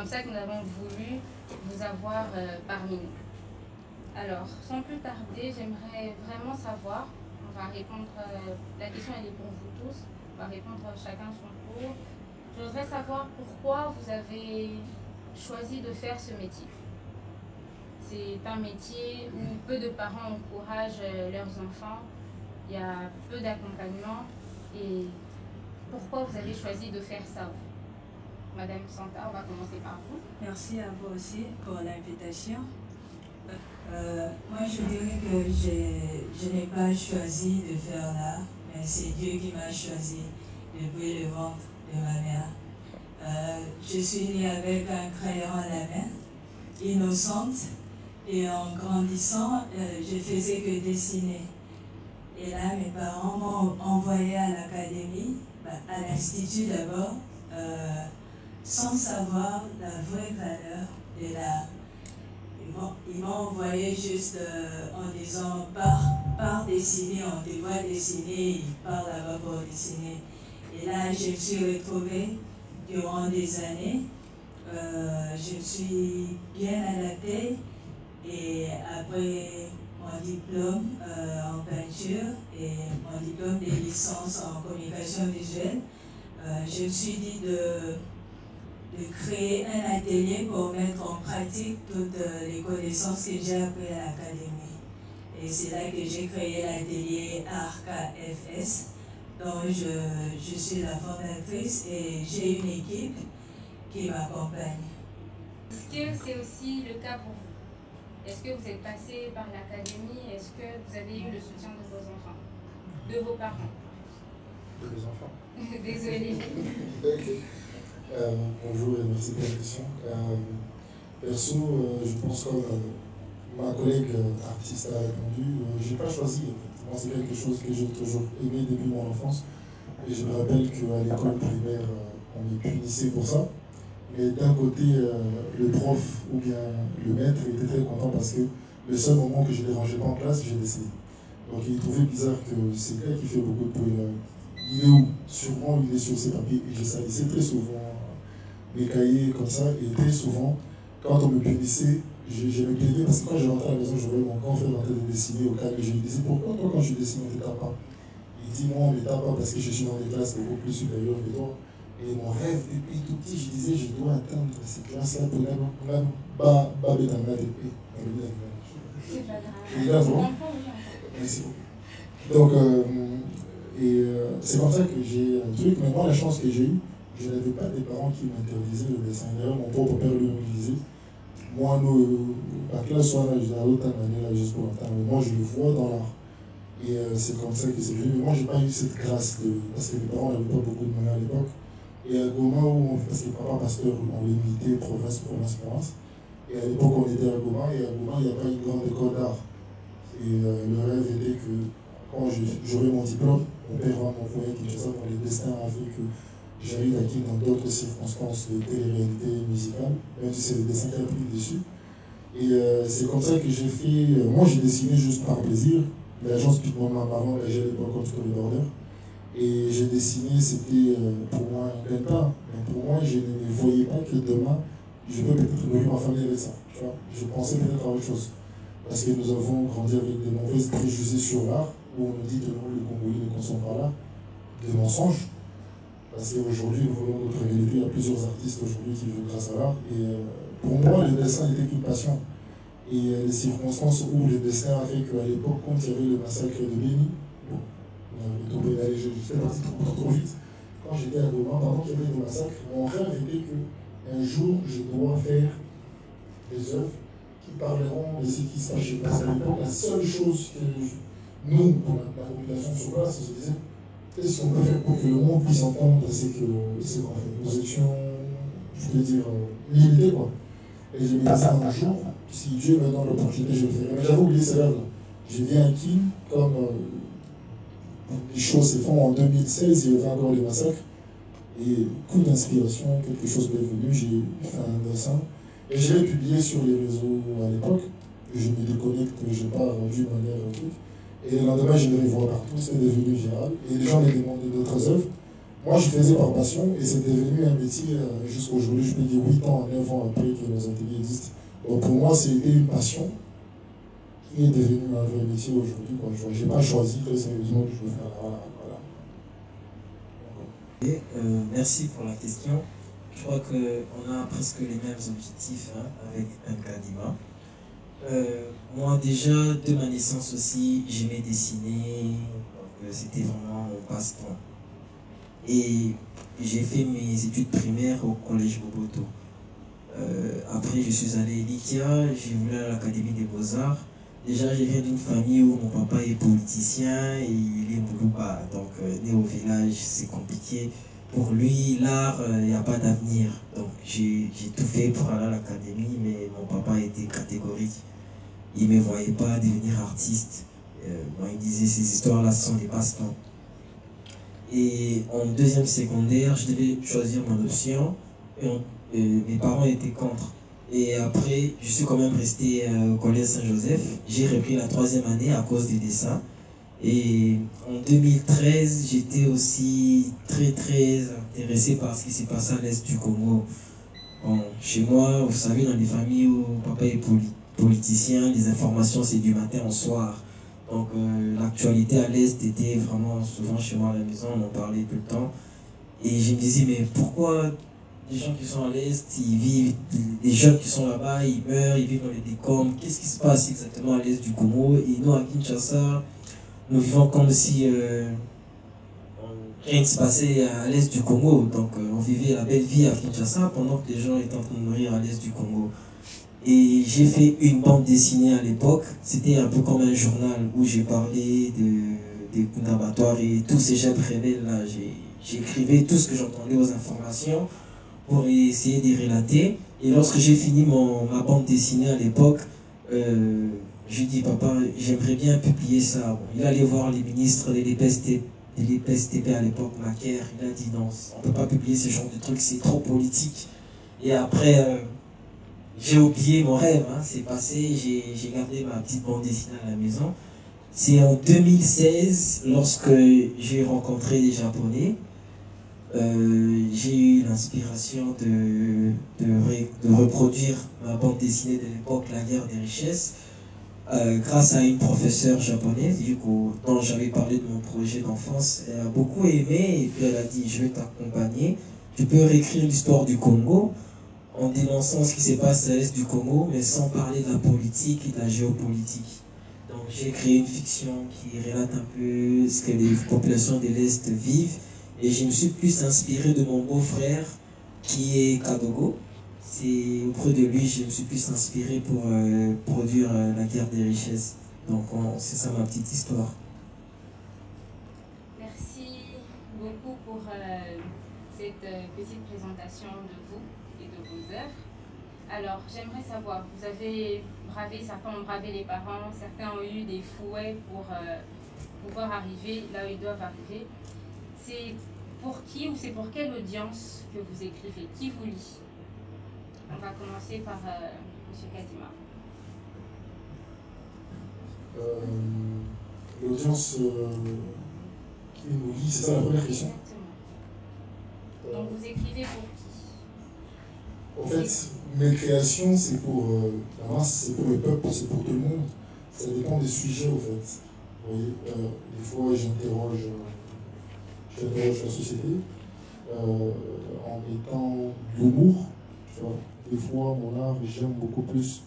comme ça que nous avons voulu vous avoir parmi nous. Alors, sans plus tarder, j'aimerais vraiment savoir, on va répondre, la question elle est pour vous tous, on va répondre chacun son tour. Je voudrais savoir pourquoi vous avez choisi de faire ce métier. C'est un métier où peu de parents encouragent leurs enfants, il y a peu d'accompagnement. Et pourquoi vous avez choisi de faire ça? Madame Santa, on va commencer par vous. Merci à vous aussi pour l'invitation. Moi, je dirais que je n'ai pas choisi de faire l'art, mais c'est Dieu qui m'a choisi depuis le ventre de ma mère. Je suis née avec un crayon à la main, innocente, et en grandissant, je faisais que dessiner. Et là, mes parents m'ont envoyé à l'académie, à l'institut d'abord, sans savoir la vraie valeur de l'art. Ils m'ont envoyé juste en disant par dessiner, on te voit dessiner, par là-bas pour dessiner. Et là, je me suis retrouvée durant des années. Je me suis bien adaptée et après mon diplôme en peinture et mon diplôme de licence en communication visuelle, je me suis dit de créer un atelier pour mettre en pratique toutes les connaissances que j'ai apprises à l'académie. Et c'est là que j'ai créé l'atelier ARCA-FS, dont je suis la fondatrice et j'ai une équipe qui m'accompagne. Est-ce que c'est aussi le cas pour vous? Est-ce que vous êtes passé par l'académie? Est-ce que vous avez eu le soutien de vos enfants? De vos parents? De mes enfants. Désolée. Bonjour et merci pour la question. Perso, je pense comme ma collègue artiste a répondu, je n'ai pas choisi. Moi, c'est quelque chose que j'ai toujours aimé depuis mon enfance. Et je me rappelle qu'à l'école primaire, on me punissait pour ça. Mais d'un côté, le prof ou bien le maître était très content parce que le seul moment que je ne dérangeais pas en classe, j'ai dessiné. Donc il trouvait bizarre que c'est quelqu'un qui fait beaucoup de bruit. Il est où? Sûrement, il est sur ses papiers. Et je salissais très souvent mes cahiers comme ça. Et très souvent, quand on me punissait, je me plaignais parce que quand je rentrais à la maison, je voyais mon grand frère en train de dessiner au calme. Je lui disais, pourquoi toi, quand je dessine, on ne tape pas? Il dit, moi, on ne tape pas parce que je suis dans des classes beaucoup plus supérieures que toi. Et mon rêve, depuis tout petit, je disais, je dois atteindre ces classes-là pour même baber dans la épée. C'est pas grave. Et là, bon, merci beaucoup. Donc, c'est comme ça que j'ai un truc. Mais moi, la chance que j'ai eue, je n'avais pas des parents qui m'interdisaient le dessin. D'ailleurs, mon propre père lui me disait, moi, la classe, soit là, je disais, autant d'années là, juste pour attendre. Mais moi, je le vois dans l'art. Et c'est comme ça que c'est venu. Mais moi, je n'ai pas eu cette grâce parce que mes parents n'avaient pas beaucoup de moyens à l'époque. Et à Goma, parce que papa pasteur, on limitait province. Et à l'époque, on était à Goma, et à Goma, il n'y a pas une grande école d'art. Et le rêve était que quand j'aurai mon diplôme, mon père va m'envoyer quelque chose pour les destins a fait que j'arrive acquis dans d'autres circonstances de télé-réalité musicale, même si c'est le dessin qui a pris dessus. Et c'est comme ça que j'ai fait. Moi, j'ai dessiné juste par plaisir. L'agence Pigment Marron, là, j'ai à l'époque contre les borders. Et j'ai dessiné, c'était pour moi un gain pas. Mais pour moi, je ne voyais pas que demain, je peux peut-être nourrir ma famille avec ça. Tu vois, je pensais peut-être à autre chose. Parce que nous avons grandi avec des mauvaises préjugés sur l'art, où on nous dit que nous, les Congolais, ne consommons pas l'art. Des mensonges. Parce qu'aujourd'hui, nous voulons notre réalité. Il y a plusieurs artistes aujourd'hui qui vivent grâce à l'art. Et pour moi, le dessin n'était qu'une passion. Et les circonstances où le dessin a fait qu'à l'époque, quand il y avait le massacre de Béni, j'étais parti trop vite. Quand j'étais à Goma, pendant qu'il y avait des massacres, mon rêve était qu'un jour, je dois faire des œuvres qui parleront de ce qui se passe chez nous. À l'époque, la seule chose que nous, pour la population sur place, on se disait, qu'est-ce qu'on peut faire pour que le monde puisse entendre ce qu'on fait. Nous étions, je peux dire, limités, quoi. Et je me disais un jour, si Dieu me donne l'opportunité, je le ferai. Mais j'avais oublié ce rêve-là. Je viens à Kim, comme les choses se font en 2016, il y avait encore les massacres. Et coup d'inspiration, quelque chose m'est venu, j'ai fait un dessin. Et je l'ai publié sur les réseaux à l'époque. Je me déconnecte, je pars d'une manière truc. Et le lendemain, je me les vois partout, c'est devenu viral. Et les gens me demandaient d'autres œuvres. Moi, je faisais par passion et c'est devenu un métier jusqu'à aujourd'hui, je peux dire 8 ans, 9 ans après que nos ateliers existent. Donc pour moi, c'était une passion qui est devenue un vrai métier aujourd'hui. Je n'ai pas choisi très sérieusement que je veux faire là. Voilà. Et, merci pour la question. Je crois qu'on a presque les mêmes objectifs avec Nkadima. Moi déjà, de ma naissance aussi, j'aimais dessiner, c'était vraiment mon passe-temps. Et j'ai fait mes études primaires au collège Boboto. Après, je suis allé à l'IKEA, j'ai voulu à l'Académie des Beaux-Arts. Déjà, je viens d'une famille où mon papa est politicien et il est Moulouba. Donc, né au village, c'est compliqué. Pour lui, l'art, il n'y a pas d'avenir. Donc, j'ai tout fait pour aller à l'académie, mais mon papa était catégorique. Il ne me voyait pas devenir artiste. Moi, il disait ces histoires-là, ce sont des passe-temps. Et en deuxième secondaire, je devais choisir mon option. Et mes parents étaient contre. Et après, je suis quand même resté au collège Saint-Joseph. J'ai repris la 3e année à cause des dessins. Et en 2013, j'étais aussi très intéressé par ce qui s'est passé à l'est du Congo. Bon, chez moi, vous savez, dans les familles où papa est politicien, les informations c'est du matin au soir. Donc l'actualité à l'est était vraiment souvent chez moi à la maison, on en parlait tout le temps. Et je me disais, mais pourquoi des gens qui sont à l'est, ils vivent, des jeunes qui sont là-bas, ils meurent, ils vivent dans les décombres. Qu'est-ce qui se passe exactement à l'est du Congo? Et nous, à Kinshasa, nous vivons comme si rien ne se passait à l'est du Congo. Donc on vivait la belle vie à Kinshasa pendant que les gens étaient en train de mourir à l'est du Congo. Et j'ai fait une bande dessinée à l'époque. C'était un peu comme un journal où j'ai parlé des Kundabattoirs et tous ces jeunes rebelles-là. J'écrivais tout ce que j'entendais aux informations pour essayer de relater. Et lorsque j'ai fini ma bande dessinée à l'époque, je dis, papa, j'aimerais bien publier ça. Bon, il allait voir les ministres de l'EPSTP à l'époque, Macaire. Il a dit non, on ne peut pas publier ce genre de trucs, c'est trop politique. Et après, j'ai oublié mon rêve, c'est passé, j'ai gardé ma petite bande dessinée à la maison. C'est en 2016, lorsque j'ai rencontré des Japonais, j'ai eu l'inspiration de reproduire ma bande dessinée de l'époque, La guerre des richesses, grâce à une professeure japonaise, du coup, dont j'avais parlé de mon projet d'enfance. Elle a beaucoup aimé et puis elle a dit, je vais t'accompagner, tu peux réécrire l'histoire du Congo en dénonçant ce qui se passe à l'est du Congo, mais sans parler de la politique et de la géopolitique. Donc j'ai créé une fiction qui relate un peu ce que les populations de l'Est vivent, et je me suis plus inspiré de mon beau-frère qui est Kadogo. C'est auprès de lui je me suis plus inspiré pour produire La guerre des richesses. Donc c'est ça ma petite histoire. Merci beaucoup pour cette petite présentation de vous et de vos œuvres. Alors, j'aimerais savoir, vous avez bravé, certains ont bravé les parents, certains ont eu des fouets pour pouvoir arriver là où ils doivent arriver. C'est pour qui ou c'est pour quelle audience que vous écrivez? Qui vous lit? On va commencer par M. Kadima. L'audience qui nous lit, c'est ça la première question? Exactement. Donc vous écrivez pour qui? En fait, mes créations, c'est pour la masse, c'est pour le peuple, c'est pour tout le monde. Ça dépend des sujets, en fait. Vous voyez, des fois, j'interroge la société en mettant de l'humour. Des fois, mon art, j'aime beaucoup plus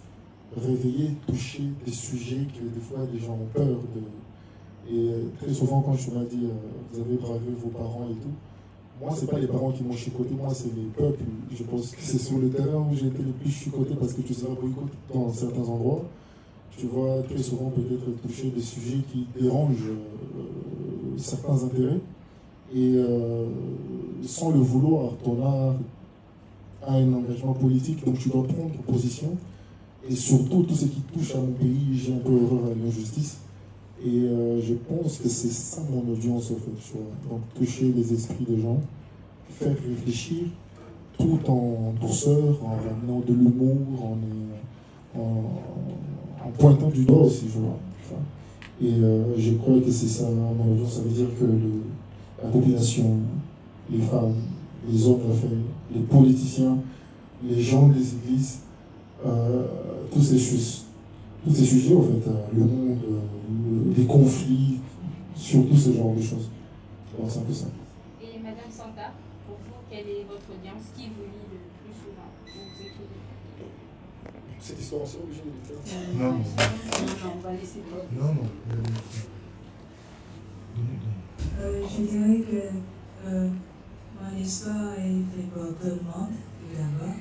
réveiller, toucher des sujets que des fois, les gens ont peur de. Et très souvent, quand je me dis, vous avez bravé vos parents et tout, moi, ce n'est pas les parents qui m'ont chicoté, moi, c'est les peuples. Je pense que c'est sur le terrain où j'ai été le plus chicoté parce que tu seras boycotté dans certains endroits. Tu vois très souvent peut-être toucher des sujets qui dérangent certains intérêts. Et sans le vouloir, ton art a un engagement politique, donc tu dois prendre position. Et surtout, tout ce qui touche à mon pays, j'ai un peu horreur à l'injustice. Et je pense que c'est ça mon audience, en fait. Donc, toucher les esprits des gens, faire réfléchir, tout en douceur, en ramenant de l'humour, en pointant du doigt aussi, je vois. Et je crois que c'est ça mon audience. Ça veut dire que la population les femmes, les hommes d'affaires, les politiciens, les gens des églises, tous ces sujets, en fait, le monde, les conflits, surtout ce genre de choses. Alors c'est un peu ça. Et Madame Santa, pour vous, quelle est votre audience? Qui vous lit le plus souvent ou vous écrivez? Cette histoire, c'est obligé de le faire. Non, on va laisser pas. Non. Je dirais que mon histoire est faite pour tout le monde, tout d'abord.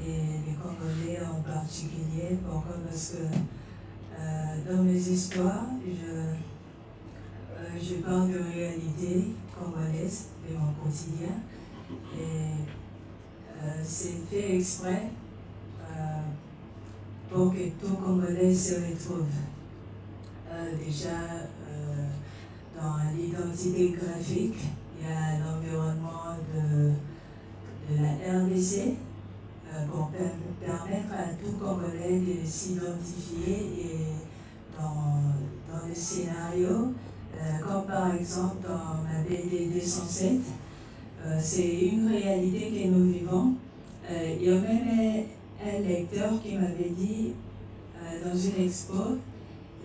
Et les Congolais en particulier. Pourquoi? Parce que dans mes histoires, je parle de réalité congolaise, de mon quotidien. Et c'est fait exprès pour que tout Congolais se retrouve. Déjà, dans l'identité graphique, il y a l'environnement de la RDC pour permettre à tout Congolais de s'identifier et dans le scénario, comme par exemple dans ma BD 207, c'est une réalité que nous vivons. Il y a même un lecteur qui m'avait dit dans une expo,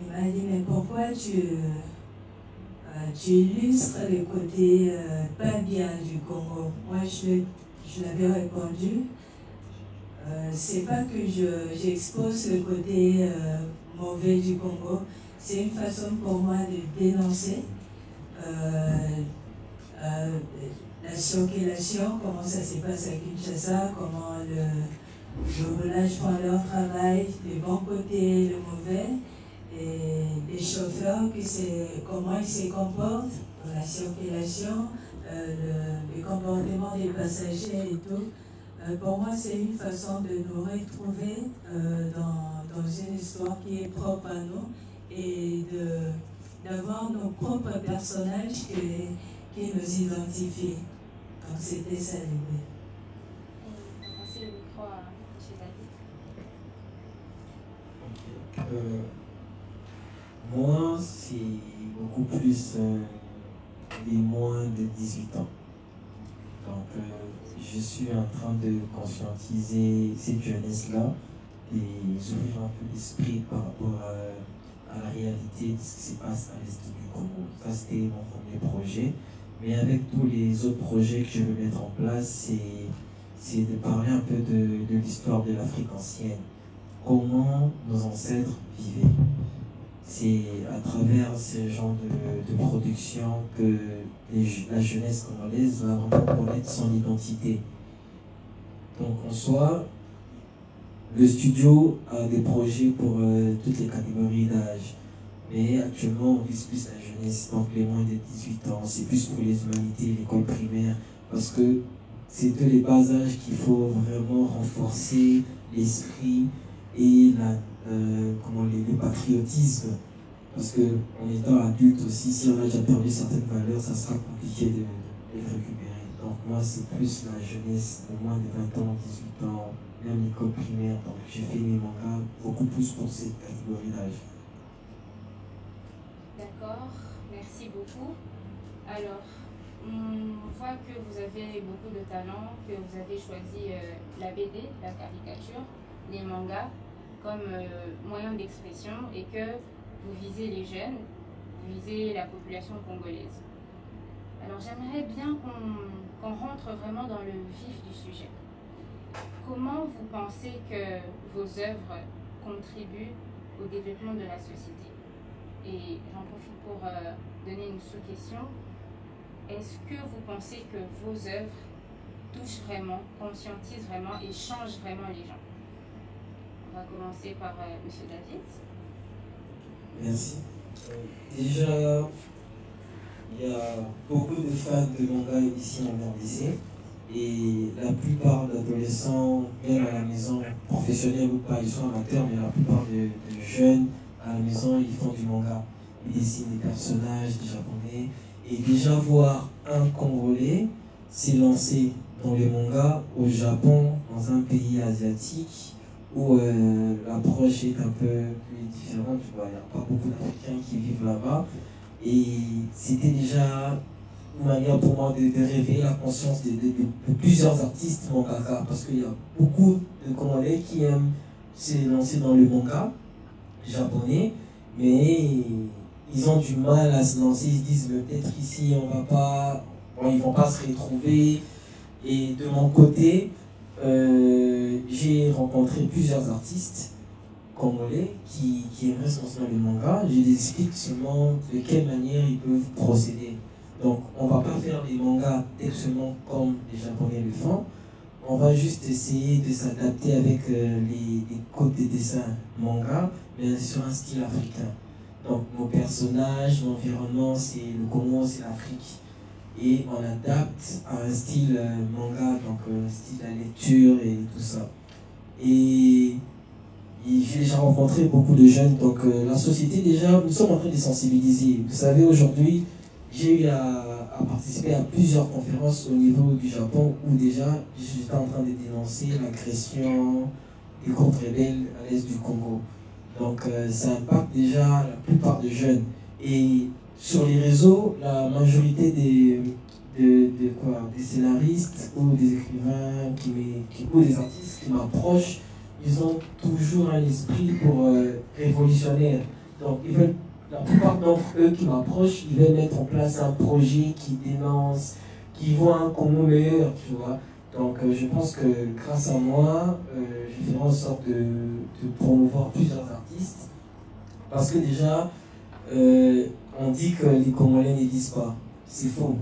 il m'a dit mais pourquoi tu illustres le côté pas bien du Congo? Moi je l'avais répondu, c'est pas que j'expose le côté mauvais du Congo, c'est une façon pour moi de dénoncer la circulation, comment ça se passe à Kinshasa, comment le roulage font leur travail, les bons côtés, le mauvais, et les chauffeurs, comment ils se comportent dans la circulation, le comportement des passagers et tout. Pour moi, c'est une façon de nous retrouver dans une histoire qui est propre à nous et d'avoir nos propres personnages qui nous identifient. Donc c'était ça l'idée. On va passer le micro à M. David. Moi, c'est beaucoup plus les moins de 18 ans. Donc, je suis en train de conscientiser cette jeunesse-là et ouvrir un peu l'esprit par rapport à la réalité de ce qui se passe à l'est du Congo. Ça, c'était mon premier projet. Mais avec tous les autres projets que je veux mettre en place, c'est de parler un peu de l'histoire de l'Afrique ancienne. Comment nos ancêtres vivaient. C'est à travers ce genre de production que la jeunesse congolaise va vraiment connaître son identité. Donc en soi, le studio a des projets pour toutes les catégories d'âge. Mais actuellement, on vise plus la jeunesse, donc les moins de 18 ans. C'est plus pour les humanités, l'école primaire, parce que c'est de les bas âges qu'il faut vraiment renforcer l'esprit et le patriotisme. Parce qu'en étant adulte aussi, si on a déjà perdu certaines valeurs, ça sera compliqué de les récupérer. Donc moi, c'est plus la jeunesse de moins de 20 ans, 18 ans, même l'école primaire. Donc j'ai fait mes mangas beaucoup plus pour cette catégorie d'âge. D'accord, merci beaucoup. Alors, on voit que vous avez beaucoup de talent, que vous avez choisi la BD, la caricature, les mangas comme moyen d'expression et que vous visez les jeunes, vous visez la population congolaise. Alors j'aimerais bien qu'on rentre vraiment dans le vif du sujet. Comment vous pensez que vos œuvres contribuent au développement de la société? Et j'en profite pour donner une sous-question. Est-ce que vous pensez que vos œuvres touchent vraiment, conscientisent vraiment et changent vraiment les gens? On va commencer par M. David. Merci. Déjà, il y a beaucoup de fans de manga ici en RDC et la plupart d'adolescents, même à la maison, professionnels ou pas, ils sont amateurs, mais la plupart de jeunes à la maison, ils font du manga. Ils dessinent des personnages, des japonais. Et déjà voir un Congolais s'élancer dans les mangas au Japon, dans un pays asiatique, où l'approche est un peu plus différente. Il n'y a pas beaucoup d'Africains qui vivent là-bas. Et c'était déjà une manière pour moi de réveiller la conscience de plusieurs artistes mangaka, parce qu'il y a beaucoup de Congolais qui aiment se lancer dans le manga japonais, mais ils ont du mal à se lancer, ils se disent peut-être qu'ici on va pas, bon, ils vont pas se retrouver. Et de mon côté, j'ai rencontré plusieurs artistes congolais qui aimeraient se lancer dans le manga. Je les explique seulement de quelle manière ils peuvent procéder. Donc on va pas faire des mangas seulement comme les Japonais le font. On va juste essayer de s'adapter avec les codes de dessin manga, mais sur un style africain. Donc nos personnages, l'environnement, c'est le Congo, c'est l'Afrique. Et on adapte à un style manga, donc un style de la lecture et tout ça. Et j'ai déjà rencontré beaucoup de jeunes, donc la société déjà, nous sommes en train de sensibiliser. Vous savez, aujourd'hui, j'ai eu à participer à plusieurs conférences au niveau du Japon où déjà j'étais en train de dénoncer l'agression des groupes rebelles à l'est du Congo. Donc ça impacte déjà la plupart des jeunes. Et sur les réseaux, la majorité des scénaristes ou des écrivains ou des artistes qui m'approchent, ils ont toujours un esprit pour révolutionnaire. Donc la plupart d'entre eux qui m'approchent, ils veulent mettre en place un projet qui dénonce, qui voit un Congo meilleur, tu vois. Donc je pense que grâce à moi, je ferai en sorte de promouvoir plusieurs artistes. Parce que déjà, on dit que les Congolais ne disent pas. C'est faux.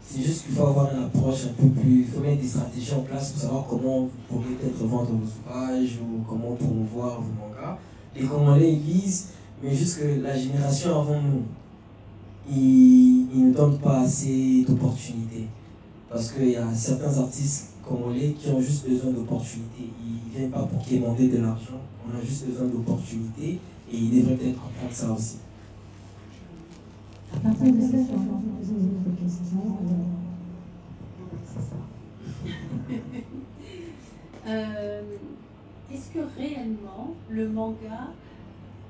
C'est juste qu'il faut avoir une approche un peu plus... Il faut mettre des stratégies en place pour savoir comment vous pourriez peut-être vendre vos ouvrages ou comment promouvoir vos mangas. Les Congolais, ils lisent, mais juste que la génération avant nous, ils ne donnent pas assez d'opportunités. Parce qu'il y a certains artistes congolais qui ont juste besoin d'opportunités. Ils ne viennent pas pour quémander de l'argent. On a juste besoin d'opportunités et ils devraient peut-être apprendre ça aussi. À partir de ça, je vais encore poser une autre question. Est-ce que réellement le manga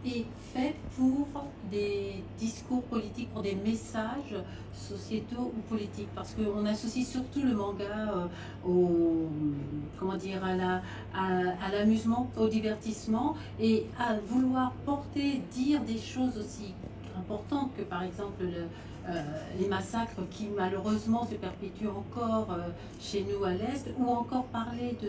est fait pour des discours politiques, pour des messages sociétaux ou politiques? Parce qu'on associe surtout le manga à l'amusement, au divertissement, et à vouloir dire des choses aussi importantes que par exemple les massacres qui malheureusement se perpétuent encore chez nous à l'Est, ou encore parler de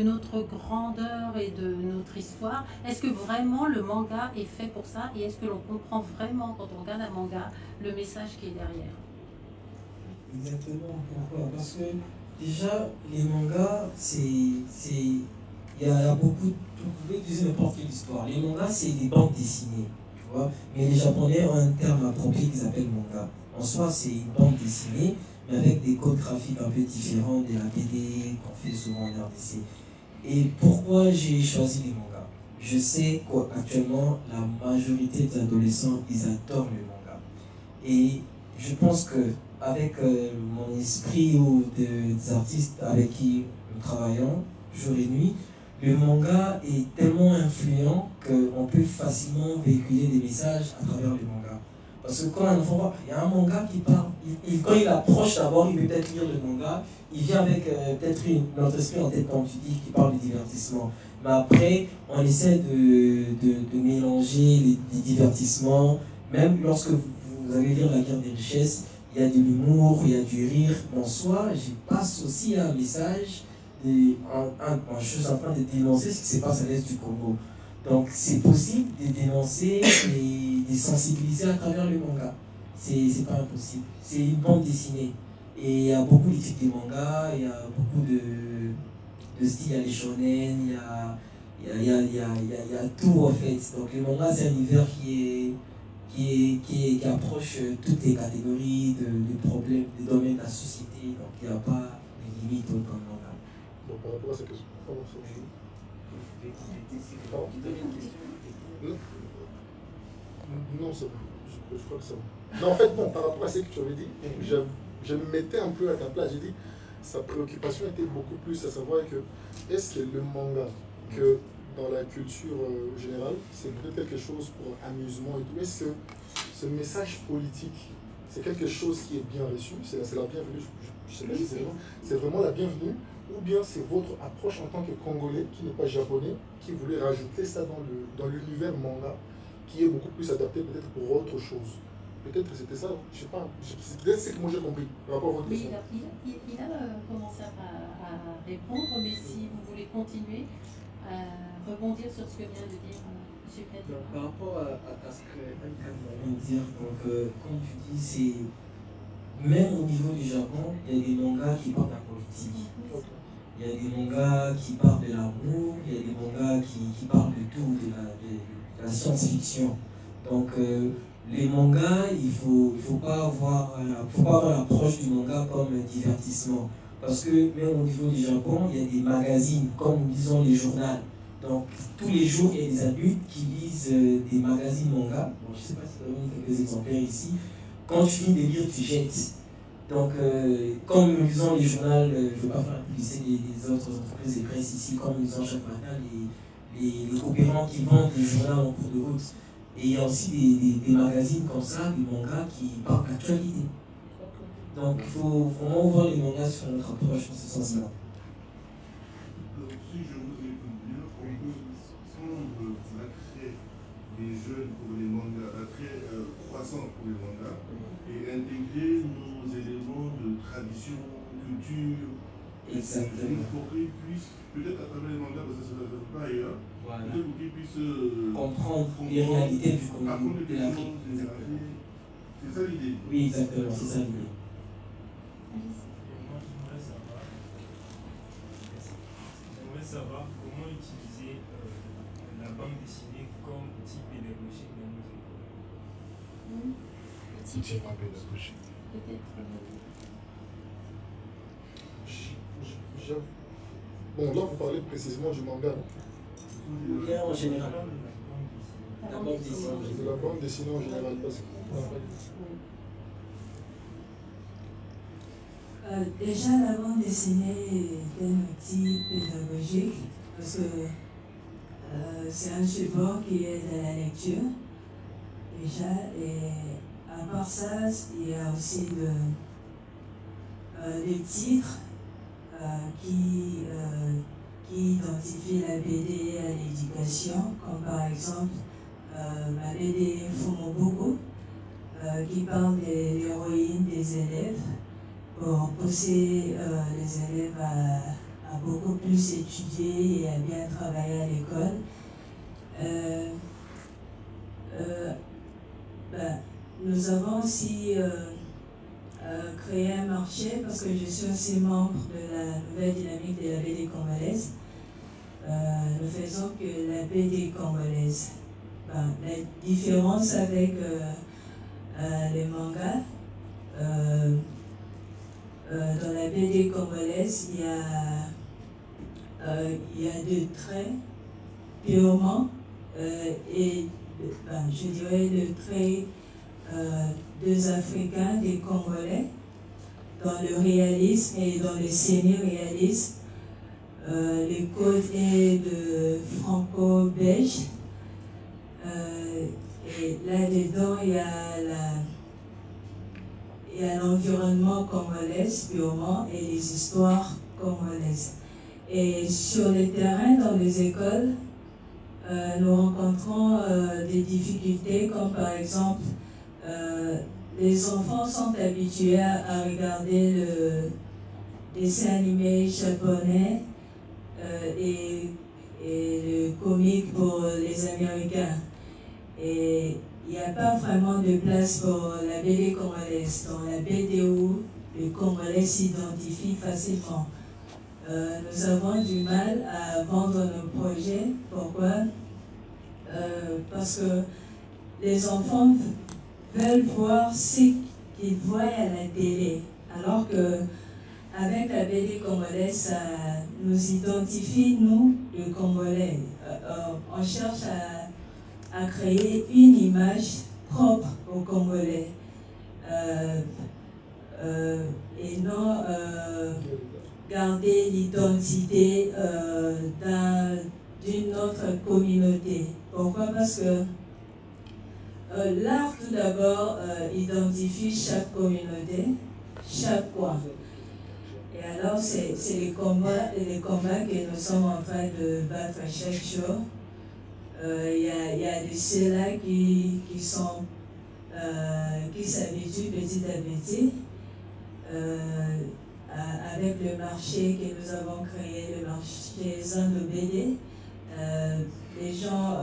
notre grandeur et de notre histoire. Est-ce que vraiment le manga est fait pour ça, et est-ce que l'on comprend vraiment quand on regarde un manga le message qui est derrière? Exactement, pourquoi? Parce que déjà les mangas, il y a beaucoup, vous pouvez utiliser n'importe quelle histoire. Les mangas, c'est des bandes dessinées, tu vois, mais les Japonais ont un terme approprié qu'ils appellent manga. En soi, c'est une bande dessinée, mais avec des codes graphiques un peu différents de la BD qu'on fait souvent en RDC. Et pourquoi j'ai choisi les mangas? Je sais qu'actuellement, la majorité des adolescents, ils adorent le manga. Et je pense que avec mon esprit ou des artistes avec qui nous travaillons jour et nuit, le manga est tellement influent qu'on peut facilement véhiculer des messages à travers le manga. Parce que quand un enfant voit, il y a un manga qui parle, quand il approche d'abord, il veut peut-être lire le manga, il vient avec peut-être notre esprit en tête, comme tu dis, qui parle de divertissement. Mais après, on essaie de mélanger les divertissements, même lorsque vous allez lire La Guerre des richesses, il y a de l'humour, il y a du rire. En soi, j'y passe aussi un message, je suis en train de dénoncer ce qui se passe à l'est du Congo. Donc c'est possible de dénoncer et de sensibiliser à travers le manga. C'est pas impossible. C'est une bande dessinée. Et il y a beaucoup de types de mangas, il y a beaucoup de styles, il y a les shonen, il y a tout en fait. Donc le manga, c'est un univers qui approche toutes les catégories de problèmes, de domaines de la société. Donc il n'y a pas de limite dans le manga. Donc par rapport à cette question, comment ça se joue? Non, c'est bon. Je crois que c'est bon. Non, en fait, non, par rapport à ce que tu avais dit, je me mettais un peu à ta place. J'ai dit, sa préoccupation était beaucoup plus à savoir que, est-ce que le manga, que dans la culture générale, c'est peut-être quelque chose pour amusement et tout, est-ce que ce message politique c'est quelque chose qui est bien reçu, c'est la bienvenue, je sais pas si c'est vraiment la bienvenue, ou bien c'est votre approche en tant que Congolais, qui n'est pas japonais, qui voulait rajouter ça dans l'univers manga, qui est beaucoup plus adapté peut-être pour autre chose. Peut-être que c'était ça, je sais pas, c'est ce que moi j'ai compris par rapport à votre question. Il a commencé à répondre, mais si vous voulez continuer à rebondir sur ce que vient de dire M. Kadima. Par rapport à ce que Ankan vient de dire, donc, comme tu dis, c'est même au niveau du Japon, il y a des mangas qui parlent de la politique. Il y a des mangas qui parlent de l'amour, il y a des mangas qui parlent de tout, de la science-fiction. Donc, les mangas, il faut pas avoir l'approche du manga comme un divertissement. Parce que même au niveau du Japon, il y a des magazines, comme nous disons les journaux. Donc, tous les jours, il y a des adultes qui lisent des magazines manga. Bon, je ne sais pas si vous avez quelques exemplaires ici. Quand tu finis de lire, tu jettes. Donc, comme nous lisons les journaux, je ne veux pas faire la publicité des autres entreprises de presse ici, comme nous lisons chaque matin les coopérants qui vendent des journaux en cours de route. Et il y a aussi des magazines comme ça, des mangas qui parlent d'actualité. Donc il faut vraiment voir les mangas sur notre approche en ce sens-là. Donc si je vous écoute bien, on peut prendre l'attrait des jeunes pour les mangas, l'attrait croissant pour les mangas, et intégrer nos éléments de tradition, culture, exactement, pour qu'ils puissent, peut-être à travers les mangas, parce que ça ne se fait pas ailleurs, voilà, peut-être pour qu'ils puissent comprendre les réalités du Congo, de l'Afrique. C'est ça l'idée. Oui, exactement, c'est ça l'idée. J'aimerais savoir comment utiliser la bande dessinée comme outil pédagogique dans nos écoles. Outil pédagogique. Bon, là vous parlez précisément du manga. Bien en général. La bande dessinée. De la bande dessinée en général. Parce que, déjà, la bande dessinée est un outil pédagogique parce que c'est un support qui aide à la lecture. Déjà, et à part ça, il y a aussi des titres qui identifient la BD à l'éducation, comme par exemple la BD Fumoboko, qui parle de l'héroïne des élèves, pour pousser les élèves à beaucoup plus étudier et à bien travailler à l'école. Nous avons aussi créé un marché parce que je suis aussi membre de la nouvelle dynamique de la BD congolaise. Nous faisons que la BD congolaise. La différence avec les mangas, dans la BD congolaise, il y a des traits purement et je dirais le trait des Africains, des Congolais, dans le réalisme et dans le semi-réalisme, les côtés de franco-belge. Et là-dedans, il y a l'environnement congolais purement et les histoires congolaises. Et sur le terrain, dans les écoles, nous rencontrons des difficultés comme par exemple les enfants sont habitués à regarder le dessin animé japonais et le comique pour les Américains. Et il n'y a pas vraiment de place pour la BD congolaise. Dans la BDO, les Congolais s'identifient facilement. Nous avons du mal à vendre nos projets. Pourquoi? Parce que les enfants veulent voir ce qu'ils voient à la télé. Alors que avec la BD congolaise, ça nous identifie, nous, les Congolais. On cherche à créer une image propre aux Congolais. Et non garder l'identité d'une autre communauté. Pourquoi? Parce que L'art, tout d'abord, identifie chaque communauté, chaque coin. Et alors, c'est les combats que nous sommes en train de battre chaque jour. Il y a de ceux-là qui s'habituent petit à petit avec le marché que nous avons créé, le marché Zando BD. Les gens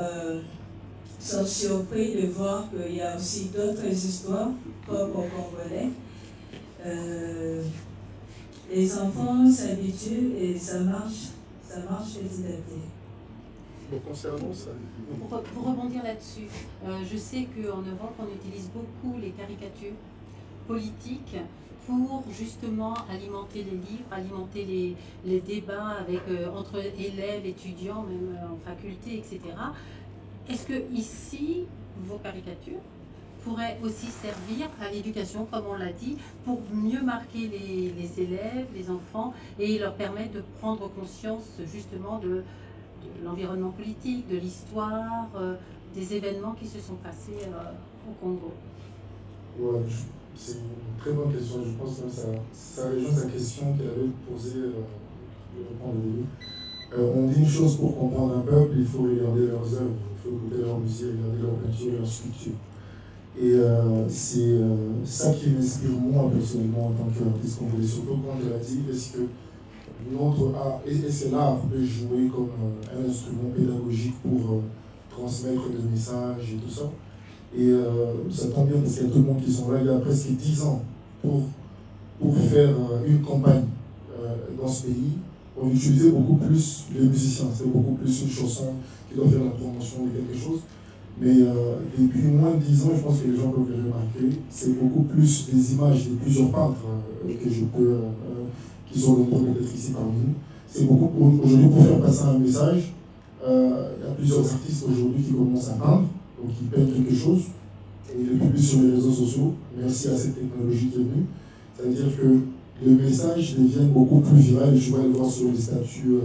sont surpris de voir qu'il y a aussi d'autres histoires propres aux Congolais. Les enfants s'habituent et ça marche petit à petit. Concernant ça. Pour rebondir là-dessus, je sais qu'en Europe, on utilise beaucoup les caricatures politiques pour justement alimenter les livres, alimenter les débats avec, entre élèves, étudiants, même en faculté, etc. Est-ce que ici, vos caricatures pourraient aussi servir à l'éducation, comme on l'a dit, pour mieux marquer les élèves, les enfants, et leur permettre de prendre conscience justement de l'environnement politique, de l'histoire, des événements qui se sont passés au Congo? Ouais, c'est une très bonne question. Je pense que ça rejoint sa question qu'elle avait posée au début. On dit une chose: pour comprendre un peuple, il faut regarder leurs œuvres, il faut écouter leur musique, regarder leurs peintures et leurs sculptures. Et c'est ça qui m'inspire moi personnellement en tant qu'artiste congolais, surtout quand je l'ai dit, est-ce que notre art, et c'est l'art peut jouer comme un instrument pédagogique pour transmettre des messages et tout ça. Et ça tombe bien parce qu'il y a tout le monde qui sont là. Il y a presque 10 ans pour faire une campagne dans ce pays. On utilisait beaucoup plus les musiciens, c'était beaucoup plus une chanson qui doit faire la promotion de quelque chose. Mais depuis moins de 10 ans, je pense que les gens peuvent le remarquer, c'est beaucoup plus des images de plusieurs peintres que je peux, qui sont nombreux peut-être ici parmi nous. C'est beaucoup aujourd'hui pour faire passer un message. Il y a plusieurs artistes aujourd'hui qui commencent à peindre, donc ils peignent quelque chose et ils le publient sur les réseaux sociaux. Merci à cette technologie qui est venue. C'est-à-dire que le message devient beaucoup plus viral. Je vais le voir sur les statuts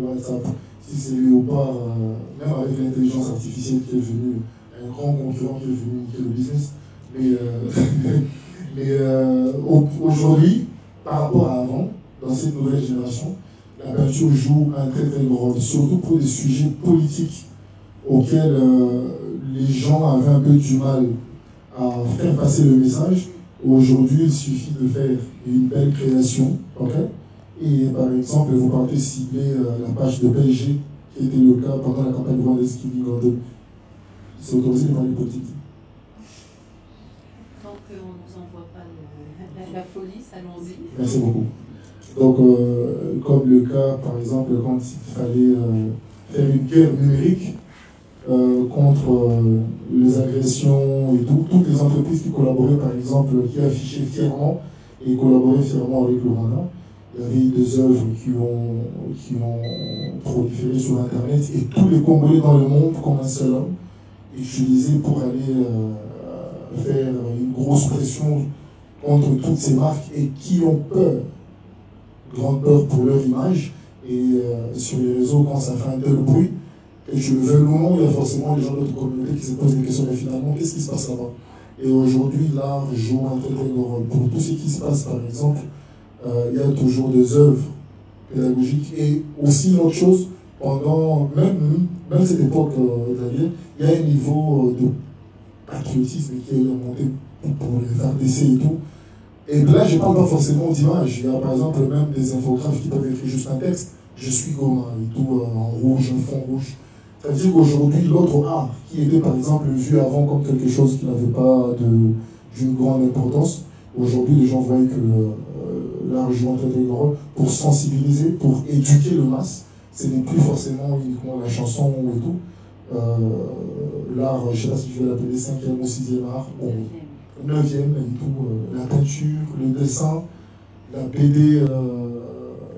WhatsApp. Si c'est lui ou pas, même avec l'intelligence artificielle qui est venue, un grand concurrent qui est venu, qui est le business. Mais aujourd'hui, par rapport à avant, dans cette nouvelle génération, la peinture joue un très très grand rôle, surtout pour des sujets politiques auxquels les gens avaient un peu du mal à faire passer le message. Aujourd'hui, il suffit de faire une belle création, okay? Et par exemple, vous partez cibler la page de PSG, qui était le cas pendant la campagne rwandaise qui dit Gordon. C'est autorisé de parler politique. Tant qu'on ne nous envoie pas la police, allons-y. Merci beaucoup. Donc, comme le cas, par exemple, quand il fallait faire une guerre numérique contre les agressions et tout, toutes les entreprises qui collaboraient, par exemple, qui affichaient fièrement et collaboraient fièrement avec le Rwanda, il y avait des œuvres qui ont proliféré sur Internet et tous les Congolais dans le monde, comme un seul homme, utilisaient pour aller faire une grosse pression contre toutes ces marques et qui ont peur, grande peur pour leur image. Et sur les réseaux, quand ça fait un tel bruit, et je le veux ou non, il y a forcément les gens de notre communauté qui se posent des questions, mais finalement, qu'est-ce qui se passe là-bas? Et aujourd'hui, l'art joue un très très grand rôle. Pour tout ce qui se passe, par exemple, il y a toujours des œuvres pédagogiques. Et aussi, une autre chose, pendant même cette époque d'Alien, il y a un niveau de patriotisme qui est monté pour les RDC et tout. Et là, je ne parle pas forcément d'images. Il y a par exemple même des infographes qui peuvent écrire juste un texte. Je suis Goma et tout, en rouge, un fond rouge. Ça veut dire qu'aujourd'hui, l'autre art, qui était par exemple vu avant comme quelque chose qui n'avait pas d'une grande importance, aujourd'hui, les gens voient que l'art joue un très grand rôle pour sensibiliser, pour éduquer le masse. Ce n'est plus forcément uniquement la chanson et tout. L'art, je ne sais pas si je vais l'appeler 5e ou 6e art, bon, 9e et tout, la peinture, le dessin, la BD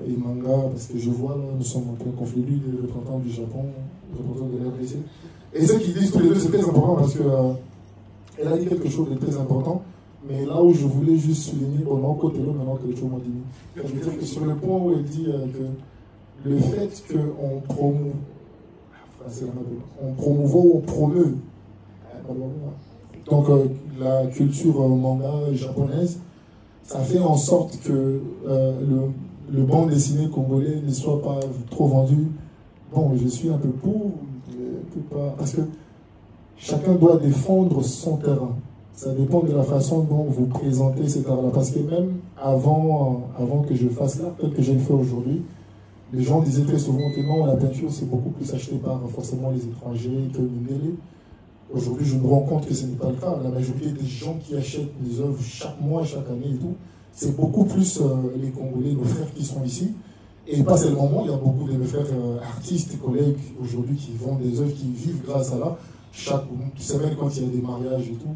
et manga, parce que je vois là, nous sommes en plein conflit, lui, les représentants du Japon, les représentants de l'RDC. Et ce qu'ils disent tous les deux, c'est très important parce que elle a dit quelque chose de très important, mais là où je voulais juste souligner, bon, non, côté là, maintenant que les choses m'ont dit, c'est-à-dire que sur le point où elle dit que le fait qu'on promouvoit ou on promeut, Donc la culture manga japonaise, ça fait en sorte que le bande dessinée congolais ne soit pas trop vendu. Bon, je suis un peu pour, parce que chacun doit défendre son terrain. Ça dépend de la façon dont vous présentez cet art-là. Parce que même avant que je fasse l'art tel que je le fais aujourd'hui, les gens disaient très souvent que non, la peinture c'est beaucoup plus acheté par forcément les étrangers que les. Aujourd'hui, je me rends compte que ce n'est pas le cas. La majorité des gens qui achètent des œuvres chaque mois, chaque année et tout, c'est beaucoup plus les Congolais, nos frères qui sont ici. Et pas seulement moi, il y a beaucoup de mes frères artistes et collègues aujourd'hui qui vendent des œuvres, qui vivent grâce à là. Chaque semaine, quand il y a des mariages et tout,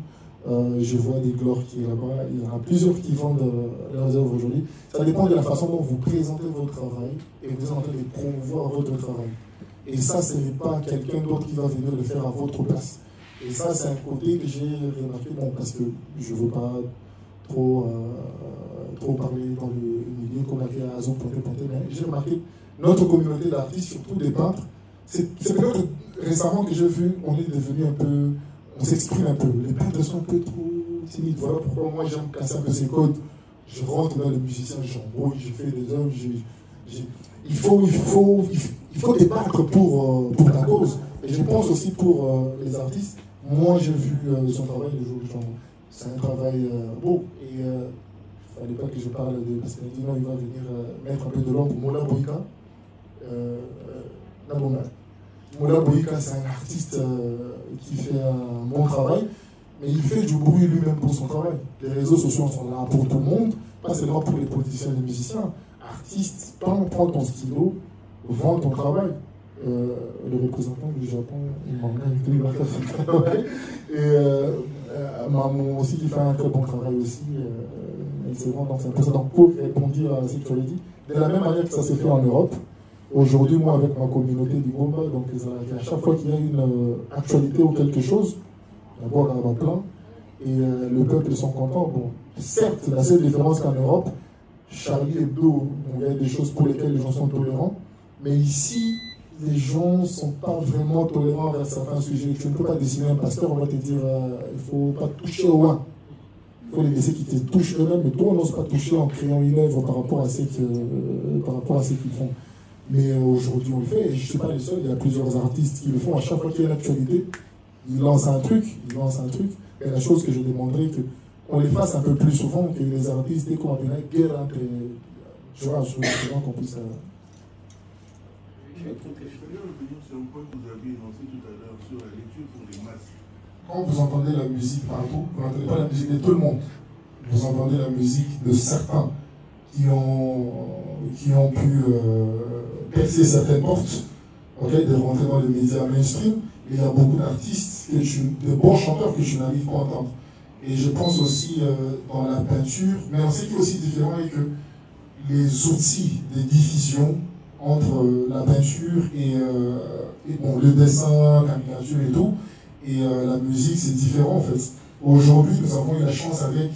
je vois des glores qui est là-bas. Il y en a plusieurs qui vendent leurs œuvres aujourd'hui. Ça dépend de la façon dont vous présentez votre travail et vous êtes en train de promouvoir votre travail. Et ça, ce n'est pas quelqu'un d'autre qui va venir le faire à votre place. Et ça, c'est un côté que j'ai remarqué, bon, parce que je ne veux pas trop parler dans le milieu comme à Azo Ponté, mais j'ai remarqué notre communauté d'artistes, surtout des peintres, c'est peut-être récemment que j'ai vu, on est devenu un peu, on s'exprime un peu. Les peintres sont un peu trop timides. Voilà pourquoi moi j'aime casser un peu ces codes. Je rentre dans les musiciens, j'embrouille, je fais des œuvres. Il faut débattre pour ta cause. Et je pense aussi pour les artistes. Moi j'ai vu son travail le jour où c'est un travail beau. Et il ne fallait pas que je parle de. Parce qu'il dit non, il va venir mettre un peu de l'ombre pour Mola Boïka. Mola Boïka, c'est un artiste qui fait un bon travail, mais il fait du bruit lui-même pour son travail. Les réseaux sociaux sont là pour tout le monde, pas seulement pour les politiciens et les musiciens. Artiste, prends ton stylo, vends ton travail. Le représentant du Japon, il m'en a fait son travail. Et Maman aussi qui fait un très bon travail aussi. C'est bon, donc c'est un peu ça. Donc pour répondre à ce que tu avais dit, de la même manière que ça s'est fait en Europe, aujourd'hui, moi, avec ma communauté du Gomba, donc à chaque fois qu'il y a une actualité ou quelque chose, d'abord on va plein, et le peuple sont contents. Bon, certes, la seule différence qu'en Europe, Charlie Hebdo, il y a des choses pour lesquelles les gens sont tolérants, mais ici, les gens ne sont pas vraiment tolérants vers certains sujets. Tu ne peux pas dessiner un pasteur, on va te dire, il ne faut pas toucher au vin. Il faut les laisser qui te touchent eux-mêmes, mais toi, on n'ose pas toucher en créant une œuvre par rapport à ce qu'ils font. Mais aujourd'hui, on le fait, et je ne suis pas le seul, il y a plusieurs artistes qui le font. À chaque fois qu'il y a une actualité, ils lancent un truc, Et la chose que je demanderais, qu'on les fasse un peu plus souvent, que les artistes, dès qu'on a une guerre entre. Tu vois, je veux qu'on puisse. Je voulais revenir sur un point que vous avez énoncé tout à l'heure sur la lecture pour les masses. Quand vous entendez la musique partout, vous n'entendez pas la musique de tout le monde. Vous entendez la musique de certains qui ont pu percer certaines portes, de rentrer dans les médias mainstream. Et il y a beaucoup d'artistes, de bons chanteurs que je n'arrive pas à entendre. Et je pense aussi dans la peinture, mais on sait qu'il est aussi différent et que les outils de diffusion entre la peinture et bon, le dessin, la miniature et tout, et la musique, c'est différent en fait. Aujourd'hui, nous avons eu la chance avec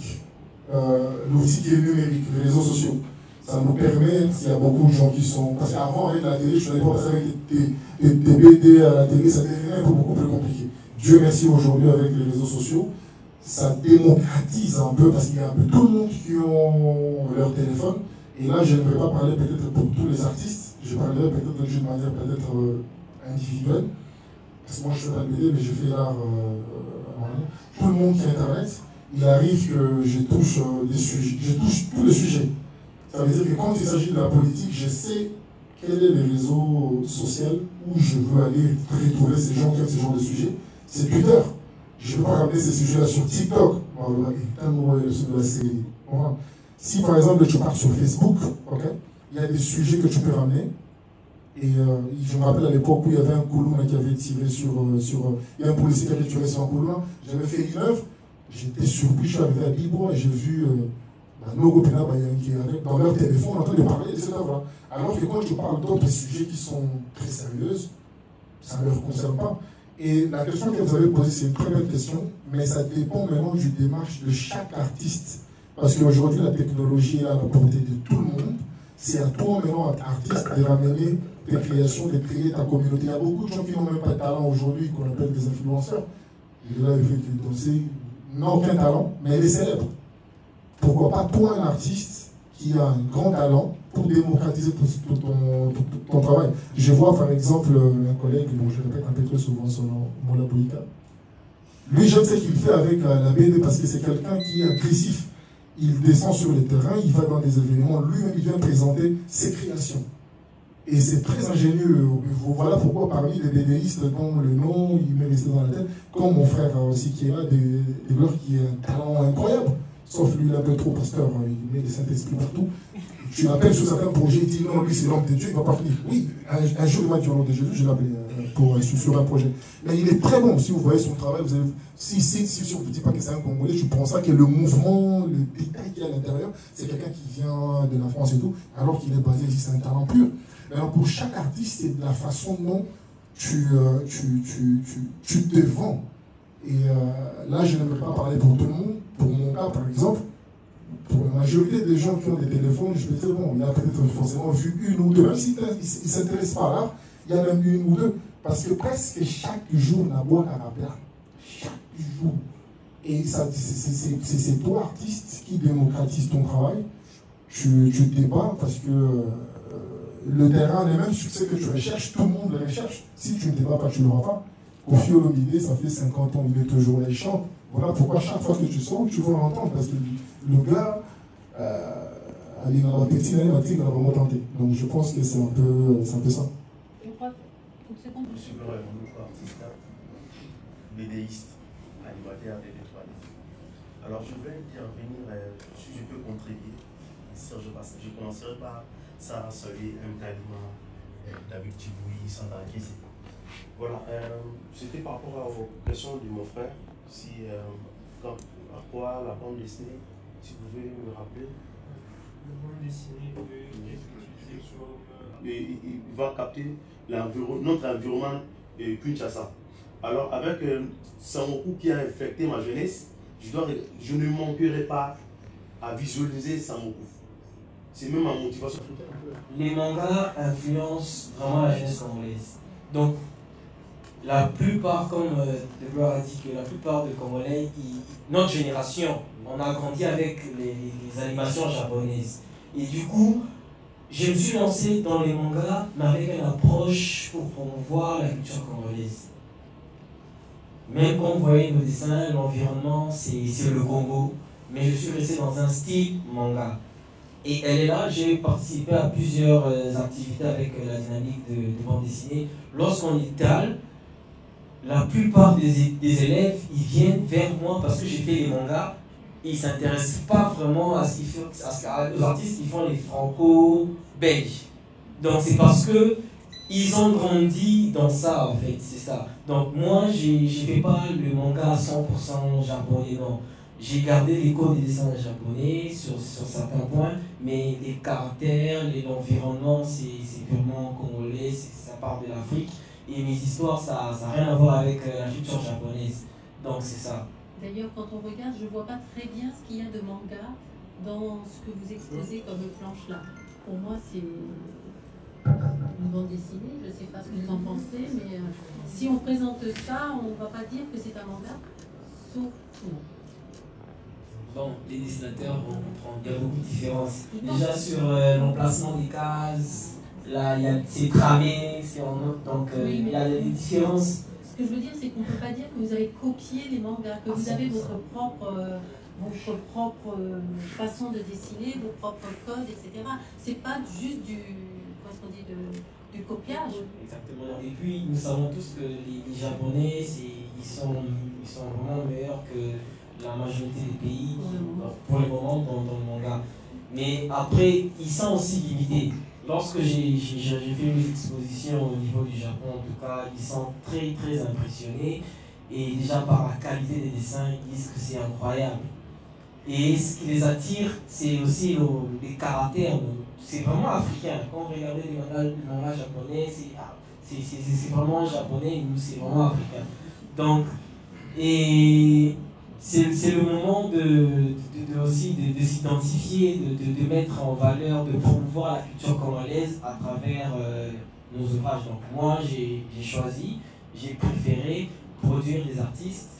l'outil qui est numérique, les réseaux sociaux. Ça nous permet, il y a beaucoup de gens qui sont... Parce qu'avant, avec la télé, je n'avais pas passé avec des BD à la télé, ça devenait un peu beaucoup plus compliqué. Dieu merci, aujourd'hui, avec les réseaux sociaux, ça démocratise un peu, parce qu'il y a un peu tout le monde qui ont leur téléphone. Et là, je ne vais pas parler peut-être pour tous les artistes, je parlerai peut-être d'une manière peut-être individuelle. Parce que moi, je ne fais pas de BD, mais je fais l'art en ligne. Tout le monde qui a Internet, il arrive que je touche des sujets, je touche tous les sujets. Ça veut dire que quand il s'agit de la politique, je sais quel est le réseau social où je veux aller retrouver ces gens qui ont ce genre de sujets. C'est Twitter. Je ne peux pas ramener ces sujets-là sur TikTok. Si par exemple tu pars sur Facebook, il y a des sujets que tu peux ramener. Et je me rappelle à l'époque où il y avait un Koulouna qui avait tiré sur. Il y a un policier qui avait tiré sur un Koulouna. J'avais fait une œuvre. J'étais surpris, je suis arrivé à Libois et j'ai vu Nogo Pena qui est dans leur téléphone en train de parler de cette œuvre. Alors que quand tu parles d'autres sujets qui sont très sérieuses, ça ne leur concerne pas. Et la question que vous avez posée, c'est une très belle question, mais ça dépend maintenant du démarche de chaque artiste. Parce qu'aujourd'hui, la technologie est à la portée de tout le monde. C'est à toi maintenant, artiste, de ramener tes créations, de créer ta communauté. Il y a beaucoup de gens qui n'ont même pas de talent aujourd'hui, qu'on appelle des influenceurs. Et là, il fait danser, n'a aucun talent, mais elle est célèbre. Pourquoi pas toi, un artiste qui a un grand talent, pour démocratiser ton travail. Je vois par exemple un collègue, bon, je répète un peu trop souvent son nom, Mola Boïka. Lui, j'aime ce qu'il fait avec la BD parce que c'est quelqu'un qui est agressif. Il descend sur le terrain, il va dans des événements, lui-même il vient présenter ses créations. Et c'est très ingénieux. Voilà pourquoi parmi les BDistes dont le nom il m'est resté dans la tête, comme mon frère aussi qui est là, Desgleurs, qui a un talent incroyable. Sauf lui, il est un peu trop pasteur, il met des Saint-Esprit partout. Tu l'appelles sur certains projets, il dit non, lui c'est l'homme de Dieu, il ne va pas finir. Oui, un jour il m'a dit au nom de Jésus, je l'ai appelé sur un projet. Mais il est très bon, si vous voyez son travail, vous avez, si on ne vous dit pas que c'est un Congolais, je pense que le mouvement, le détail qu'il y a à l'intérieur, c'est quelqu'un qui vient de la France et tout, alors qu'il est basé ici, c'est un talent pur. Mais alors pour chaque artiste, c'est de la façon dont tu te vends. Et là, je n'aimerais pas parler pour tout le monde, pour mon cas par exemple. Pour la majorité des gens qui ont des téléphones, je peux dire, bon, il a peut-être forcément vu une ou deux, même s'il ne s'intéresse pas à l'art, il y en a même une ou deux. Parce que presque chaque jour, la boîte à rappeler, chaque jour. Et c'est toi, artiste, qui démocratise ton travail. Tu débats parce que le terrain, les mêmes succès que tu recherches, tout le monde les recherche. Si tu ne débats pas, tu ne l'auras pas. Kofi Olomide, ça fait 50 ans, il est toujours là, il chante. Voilà pourquoi chaque fois que tu sors, tu vas l'entendre. Parce que le gars, il a vraiment tenté. Donc je pense que c'est un peu ça. Je suis vraiment artiste, BDiste, animateur des étoiles. Alors je vais intervenir, si je peux contribuer. Je ne commencerai pas Sarah Solé, M. Kalima, David Tiboui, Sandra Kessé. Voilà, c'était par rapport aux questions de mon frère, à quoi la bande dessinée, si vous pouvez me rappeler. La bande dessinée peut être utilisée comme... Il va capter notre environnement Kinshasa. Alors avec Sangoku qui a infecté ma jeunesse, je ne manquerai pas à visualiser Sangoku. C'est même ma motivation. Les mangas influencent vraiment la jeunesse congolaise. Donc, la plupart, comme Desgleurs a dit, que la plupart des Congolais, notre génération, on a grandi avec les animations japonaises. Et du coup, je me suis lancé dans les mangas, mais avec une approche pour promouvoir la culture congolaise. Même quand vous voyez nos dessins, l'environnement, c'est le Congo. Mais je suis resté dans un style manga. Et elle est là, j'ai participé à plusieurs activités avec la dynamique de bande dessinée. Lorsqu'on étale, la plupart des élèves, ils viennent vers moi parce que j'ai fait les mangas. Ils ne s'intéressent pas vraiment à aux artistes qui font les franco-belges. Donc c'est parce que ils ont grandi dans ça en fait, c'est ça. Donc moi, je ne fais pas le manga à 100% japonais, non. J'ai gardé les codes des dessins japonais sur certains points, mais les caractères, l'environnement, c'est purement congolais, ça part de l'Afrique. Et mes histoires, ça n'a rien à voir avec la culture japonaise. Donc c'est ça. D'ailleurs, quand on regarde, je ne vois pas très bien ce qu'il y a de manga dans ce que vous exposez comme planche là. Pour moi, c'est une bande dessinée, je ne sais pas ce que vous en pensez, mais si on présente ça, on ne va pas dire que c'est un manga, sauf non. Bon, les dessinateurs vont comprendre, il y a beaucoup de différences. Déjà sur l'emplacement des cases, là, c'est tramé, c'est en autre, donc il y a des différences. Ce que je veux dire, c'est qu'on ne peut pas dire que vous avez copié les mangas, que vous avez votre propre façon de dessiner, vos propres codes, etc. C'est pas juste du copiage. Exactement. Et puis, nous savons tous que les Japonais, ils sont vraiment meilleurs que la majorité des pays pour le moment dans le manga. Mais après, ils sont aussi limités. Lorsque j'ai fait mes expositions au niveau du Japon, en tout cas, ils sont très très impressionnés. Et déjà par la qualité des dessins, ils disent que c'est incroyable. Et ce qui les attire, c'est aussi les caractères. C'est vraiment africain. Quand vous regardez les mangas japonais, c'est vraiment japonais, nous c'est vraiment africain. Donc, et c'est le moment aussi de s'identifier, de mettre en valeur, de promouvoir la culture congolaise à travers nos ouvrages. Donc moi, j'ai choisi, j'ai préféré produire des artistes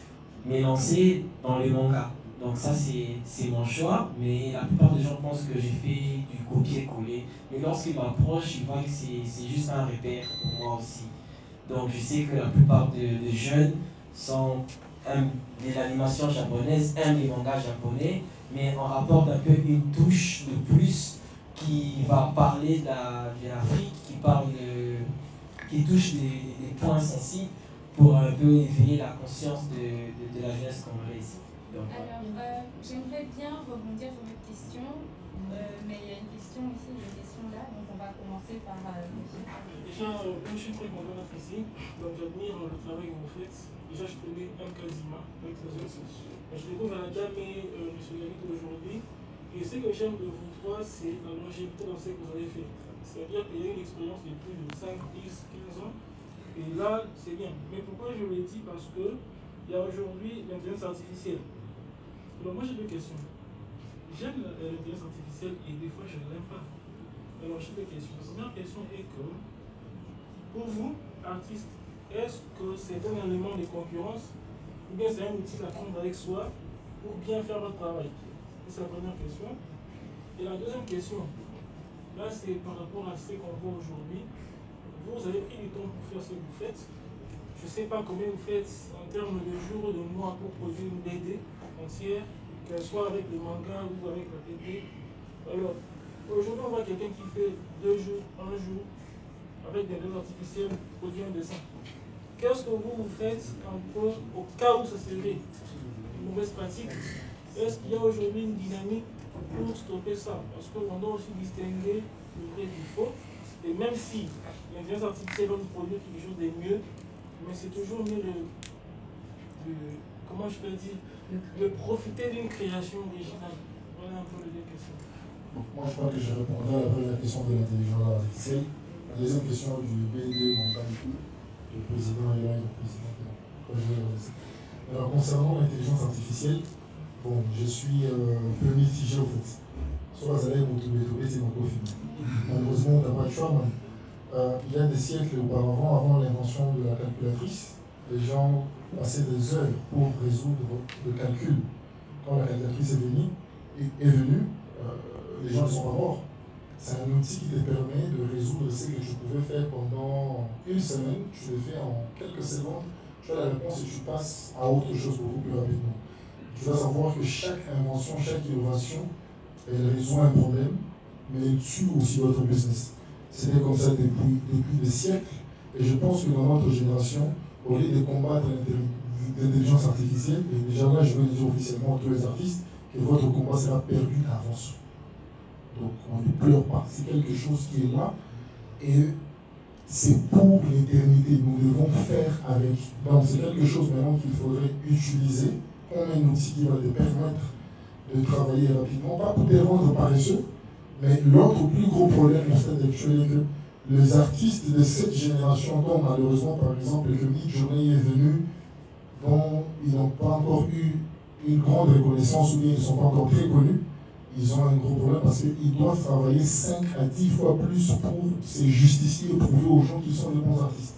m'élancer dans le manga. Donc ça c'est mon choix, mais la plupart des gens pensent que j'ai fait du copier-coller. Mais lorsqu'ils m'approchent, ils voient que c'est juste un repère pour moi aussi. Donc je sais que la plupart des jeunes aiment l'animation japonaise, aiment les mangas japonais, mais on rapporte un peu une touche de plus qui va parler de l'Afrique, qui touche des points sensibles pour un peu éveiller la conscience de la jeunesse congolaise. Alors, j'aimerais bien rebondir sur votre question, mais il y a une question ici, il y a une question là, donc on va commencer par... Déjà, moi je suis très content d'être ici, donc j'admire le travail que vous faites. Déjà, je connais Kazima avec les autres. Je découvre la dame et M. Yannick aujourd'hui. Et ce que j'aime de vous trois, c'est la longévité dans ce que vous avez fait. C'est-à-dire qu'il y a une expérience de plus de 5, 10, 15 ans. Et là, c'est bien. Mais pourquoi je le dis? Parce qu'il y a aujourd'hui l'intelligence artificielle. Alors moi j'ai deux questions. J'aime l'intelligence artificielle et des fois je ne l'aime pas. Alors j'ai deux questions. La première question est que, pour vous, artistes, est-ce que c'est un élément de concurrence ou bien c'est un outil à prendre avec soi pour bien faire votre travail? C'est la première question. Et la deuxième question, là c'est par rapport à ce qu'on voit aujourd'hui. Vous avez pris du temps pour faire ce que vous faites. Je ne sais pas combien vous faites en termes de jours ou de mois pour produire une BD entière, qu'elle soit avec le manga ou avec la BD. Alors, aujourd'hui, on voit quelqu'un qui fait 2 jours, 1 jour, avec des données artificielles, produire un dessin. Qu'est-ce que vous faites un peu au cas où ça serait une mauvaise pratique? Est-ce qu'il y a aujourd'hui une dynamique pour stopper ça? Parce qu'on doit aussi distinguer le vrai du faux. Et même si l'intelligence artificielle va nous produire quelque chose de mieux, mais c'est toujours mieux comment je peux dire, de profiter d'une création originale. Voilà un peu les deux questions. Donc moi je crois que je répondrai à la première question de l'intelligence artificielle. La deuxième question du BD mental et tout, le président est là et le président est là. Alors concernant l'intelligence artificielle, bon, je suis un peu mitigé au fait. Soit vous allez vous trouver, c'est mon profil. Malheureusement, on n'a pas de choix. Il y a des siècles auparavant, avant l'invention de la calculatrice, les gens passaient des heures pour résoudre le calcul. Quand la calculatrice est venue, les gens ne sont pas morts. C'est un outil qui te permet de résoudre ce que tu pouvais faire pendant une semaine, tu le fais en quelques secondes, tu as la réponse et tu passes à autre chose beaucoup plus rapidement. Tu dois savoir que chaque invention, chaque innovation, elle résout un problème, mais elle tue aussi votre business. C'était comme ça depuis des siècles, et je pense que dans notre génération, au lieu de combattre l'intelligence artificielle, et déjà là je veux dire officiellement à tous les artistes, que votre combat sera perdu d'avance. Donc on ne pleure pas, c'est quelque chose qui est là, et c'est pour l'éternité, nous devons faire avec. Donc c'est quelque chose maintenant qu'il faudrait utiliser comme un outil qui va te permettre de travailler rapidement, pas pour te rendre paresseux, mais l'autre plus gros problème au stade actuel est que les artistes de cette génération, dont malheureusement par exemple que Midjourney est venu, dont ils n'ont pas encore eu une grande reconnaissance ou bien ils ne sont pas encore très connus, ils ont un gros problème parce qu'ils doivent travailler 5 à 10 fois plus pour se justifier et prouver aux gens qu'ils sont des bons artistes.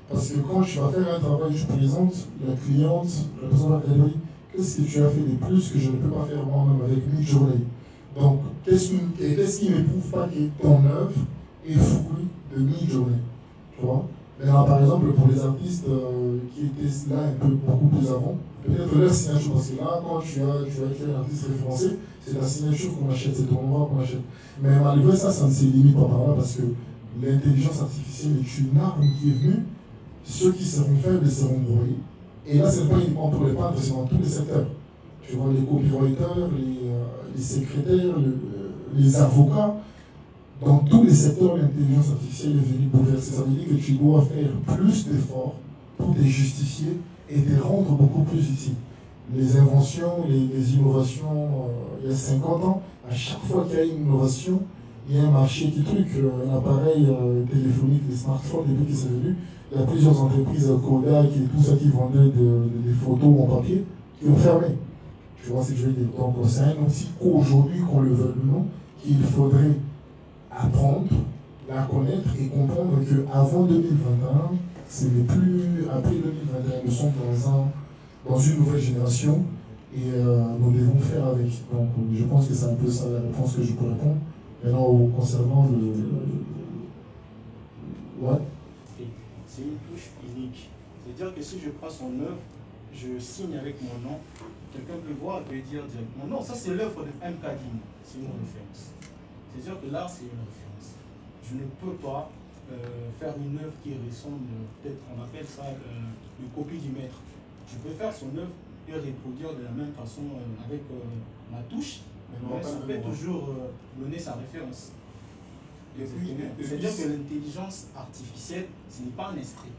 Parce que quand tu vas faire un travail, tu présentes la cliente, la personne va te dire qu'est-ce que tu as fait de plus que je ne peux pas faire moi-même avec Midjourney. Donc, qu'est-ce qui ne prouve pas que ton œuvre est fruit de Midjourney, tu vois? Maintenant, par exemple, pour les artistes qui étaient là un peu beaucoup plus avant, peut-être leur signature, parce que là, quand tu as été un artiste référencé, c'est la signature qu'on achète, c'est ton endroit qu'on achète. Mais malgré ça, ça ne se limite pas par là, parce que l'intelligence artificielle est une arme qui est venue, ceux qui seront faibles seront broyés. Et là, ce n'est pas uniquement pour les peintres, c'est dans tous les secteurs. Tu vois, les copywriters, les secrétaires, les avocats, dans tous les secteurs, l'intelligence artificielle est venue bouleverser. Ça veut dire que tu dois faire plus d'efforts pour te justifier et te rendre beaucoup plus utile. Les inventions, les innovations, il y a 50 ans, à chaque fois qu'il y a une innovation, il y a un marché qui truc, un appareil téléphonique, les smartphones, depuis qu'ils sont venus, il y a plusieurs entreprises, Kodak et tout ça qui vendaient des photos en papier, qui ont fermé. Tu vois ce que je veux dire? Donc c'est un outil qu'aujourd'hui, qu'on le veuille ou non, qu'il faudrait apprendre, la connaître et comprendre qu'avant 2021, ce n'est plus après 2021, nous sommes dans une nouvelle génération et nous devons faire avec. Donc je pense que c'est un peu ça la réponse que je peux répondre. Maintenant, concernant ouais. C'est une touche unique. C'est-à-dire que si je prends son œuvre, je signe avec mon nom, quelqu'un peut voir et peut dire directement non, ça c'est l'œuvre de M. Kadim, c'est une référence. C'est-à-dire que l'art c'est une référence. Je ne peux pas faire une œuvre qui ressemble, peut-être on appelle ça une copie du maître. Je peux faire son œuvre et reproduire de la même façon avec ma touche, mais ça peut toujours donner sa référence. C'est-à-dire que l'intelligence artificielle, ce n'est pas un esprit.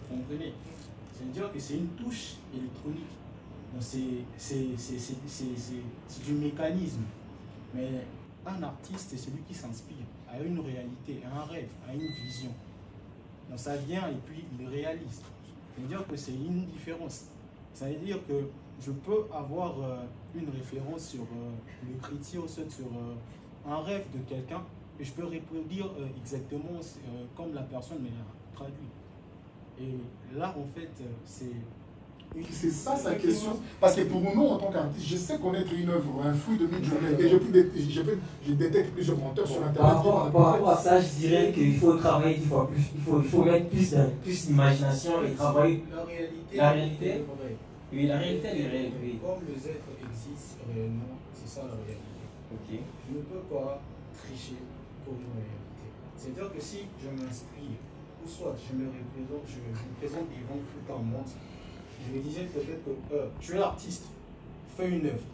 Vous comprenez? C'est-à-dire que c'est une touche électronique. C'est du mécanisme. Mais un artiste, c'est celui qui s'inspire à une réalité, à un rêve, à une vision. Donc ça vient et puis il réalise. C'est-à-dire que c'est une différence. Ça veut dire que je peux avoir une référence sur l'écriture, sur un rêve de quelqu'un, et je peux reproduire exactement comme la personne me l'a traduit. Et là, en fait, c'est ça sa question. Parce que pour nous, en tant qu'artiste, je sais connaître une œuvre, un fruit de mid-journée. Et je détecte plusieurs menteurs sur Internet. Par rapport à ça, je dirais qu'il faut travailler 10 fois plus. Il faut mettre plus d'imagination et travailler. La réalité. Oui, la réalité, elle est réelle. Oui. Comme les êtres existent réellement, c'est ça la réalité. Okay. Je ne peux pas tricher pour une réalité. C'est-à-dire que si je m'inspire, ou soit je me présente devant tout un monde, je me disais peut-être que tu es l'artiste, fais une œuvre,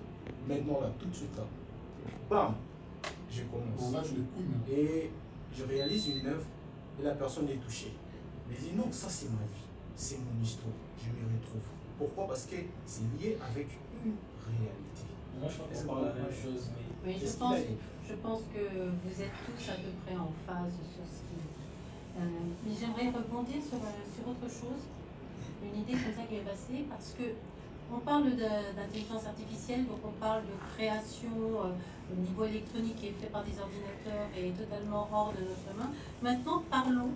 maintenant là, tout de suite là. Bam, je commence. Là, et je réalise une œuvre et la personne est touchée. Mais dis non, ça c'est ma vie, c'est mon histoire, je me retrouve. Pourquoi? Parce que c'est lié avec une réalité. Moi je pense qu'on parle la même chose. Oui, je pense que vous êtes tous à peu près en phase sur ce qui. Mais j'aimerais rebondir sur autre chose, une idée comme ça qui est passée, parce que on parle d'intelligence artificielle, donc on parle de création au niveau électronique qui est fait par des ordinateurs et totalement hors de notre main. Maintenant, parlons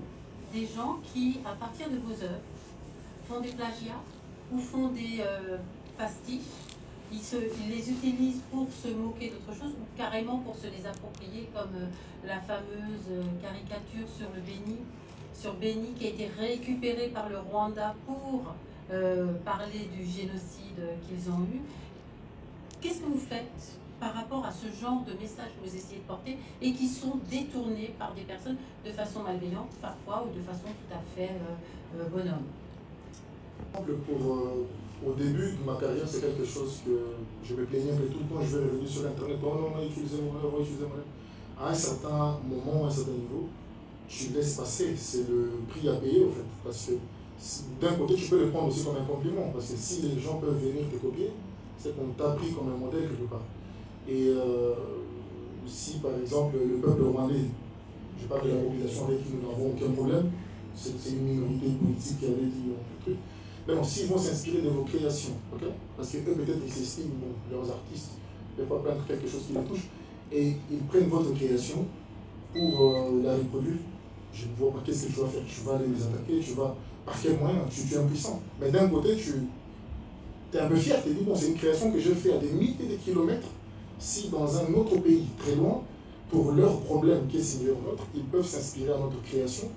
des gens qui, à partir de vos œuvres, font des plagiats ou font des pastiches. Ils les utilisent pour se moquer d'autre chose ou carrément pour se les approprier, comme la fameuse caricature sur Béni qui a été récupérée par le Rwanda pour parler du génocide qu'ils ont eu. Qu'est-ce que vous faites par rapport à ce genre de messages que vous essayez de porter et qui sont détournés par des personnes de façon malveillante parfois ou de façon tout à fait bonhomme? Au début de ma carrière, c'est quelque chose que je me plaignais, mais tout le temps je vais revenir sur Internet. Non, utilisez mon œuvre, utilisez mon œuvre. À un certain moment, à un certain niveau, tu laisses passer. C'est le prix à payer, en fait. Parce que d'un côté, tu peux le prendre aussi comme un compliment. Parce que si les gens peuvent venir te copier, c'est qu'on t'a pris comme un modèle quelque part. Et si par exemple le peuple rwandais, je parle de la population avec qui nous n'avons aucun problème, c'est une minorité politique qui avait dit un truc. Mais bon, s'ils vont s'inspirer de vos créations, okay? Parce qu'eux peut-être ils s'estiment, leurs artistes, des fois peindre quelque chose qui les touche, et ils prennent votre création pour la reproduire. Je ne vois pas qu'est-ce que tu vas faire, tu vas aller les attaquer, tu vas, par quel moyen, tu es impuissant. Mais d'un côté, tu es un peu fier, tu te dis, bon, c'est une création que je fais à des milliers de kilomètres. Si dans un autre pays, très loin, pour leur problème qui est similaire au nôtre, ils peuvent s'inspirer à notre création.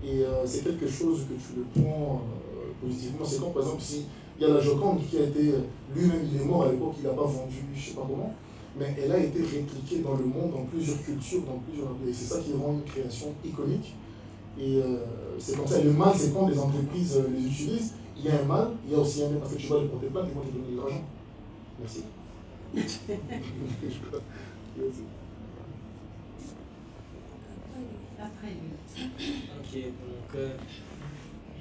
Et c'est quelque chose que tu le prends positivement. C'est comme par exemple, s'il y a la Joconde qui a été, lui-même il est mort à l'époque, il n'a pas vendu, je ne sais pas comment, mais elle a été répliquée dans le monde, dans plusieurs cultures, dans plusieurs pays. C'est ça qui rend une création iconique. Et c'est comme ça. Le mal, c'est quand les entreprises les utilisent. Il y a un mal, il y a aussi un bien parce que tu vas les porter plainte, ils vont te donner de l'argent. Merci. Après lui. Ok, donc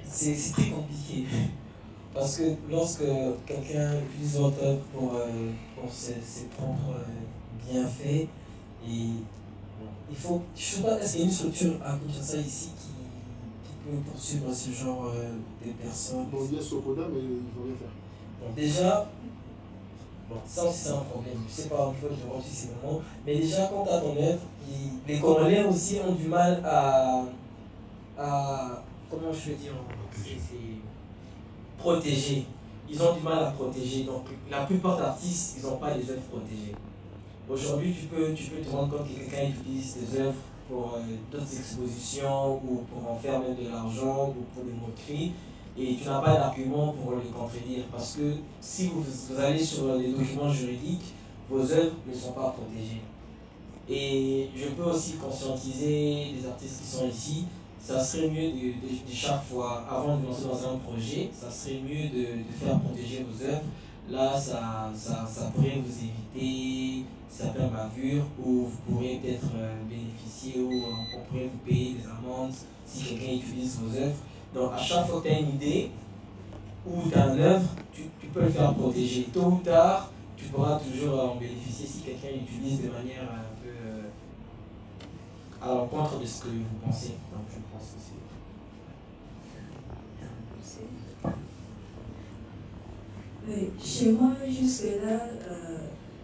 c'est très compliqué. Parce que lorsque quelqu'un utilise votre œuvre pour ses propres bienfaits, et il faut. Je ne sais pas, est-ce qu'il y a une structure à Kinshasa ici qui peut poursuivre ce genre de personnes? Bon, il y a Sokoda, mais il ne faut rien faire. Bon, déjà, bon, ça aussi c'est un problème. Je ne sais pas, il faut que je vois si c'est vraiment. Mais déjà, quand tu as ton œuvre, les Congolais aussi ont du mal à comment je veux dire, c'est protéger. ils ont du mal à protéger. Donc la plupart d'artistes, ils n'ont pas des œuvres protégées. Aujourd'hui, tu peux te rendre compte que quelqu'un utilise des œuvres pour d'autres expositions ou pour en faire même de l'argent ou pour des moqueries, et tu n'as pas d'argument pour les contredire, parce que si vous allez sur les documents juridiques, vos œuvres ne sont pas protégées. Et je peux aussi conscientiser les artistes qui sont ici, ça serait mieux de chaque fois, avant de lancer dans un projet, ça serait mieux de faire protéger vos œuvres. Là, ça pourrait vous éviter certaines bavures, ou vous pourrez peut-être bénéficier, ou on pourrait vous payer des amendes si quelqu'un utilise vos œuvres. Donc à chaque fois que tu as une idée ou tu as une œuvre, tu peux le faire protéger. Tôt ou tard, tu pourras toujours en bénéficier si quelqu'un l'utilise de manière un peu à l'encontre de ce que vous pensez. Donc je pense que c'est... Oui, chez moi, jusque-là,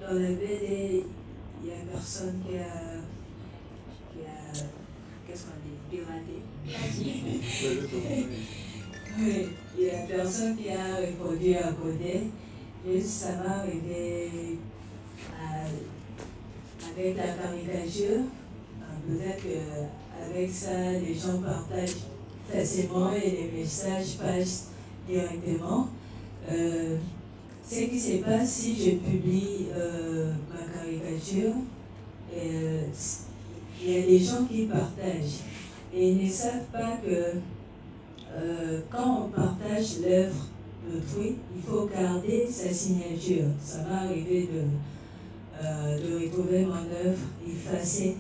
dans la BD, il n'y a personne qui a qu'est-ce qu'on dit, piraté. Oui, il n'y a personne qui a répondu à côté. Juste, ça va arriver avec la caricature. Peut-être qu'avec ça, les gens partagent facilement et les messages passent directement. Ce qui se passe si je publie ma caricature, il y a des gens qui partagent et ils ne savent pas que quand on partage l'œuvre d'autrui, il faut garder sa signature. Ça m'est arrivé de retrouver mon œuvre effacée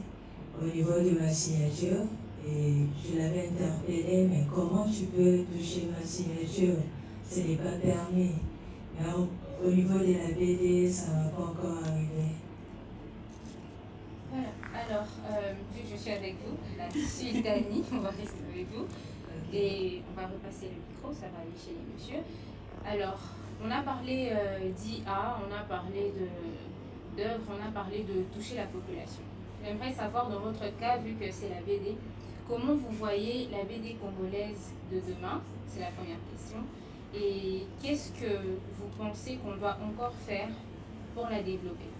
au niveau de ma signature et je l'avais interpellé, mais comment tu peux toucher ma signature? Ce n'est pas permis. Mais au niveau de la BD, ça ne va pas encore arriver. Voilà. Alors, vu que je suis avec vous, la suite d'Annie, on va rester avec vous. Et on va repasser le micro, ça va aller chez les messieurs. Alors, on a parlé d'IA, on a parlé d'œuvres, on a parlé de toucher la population. J'aimerais savoir, dans votre cas, vu que c'est la BD, comment vous voyez la BD congolaise de demain? C'est la première question. Et qu'est-ce que vous pensez qu'on doit encore faire pour la développer?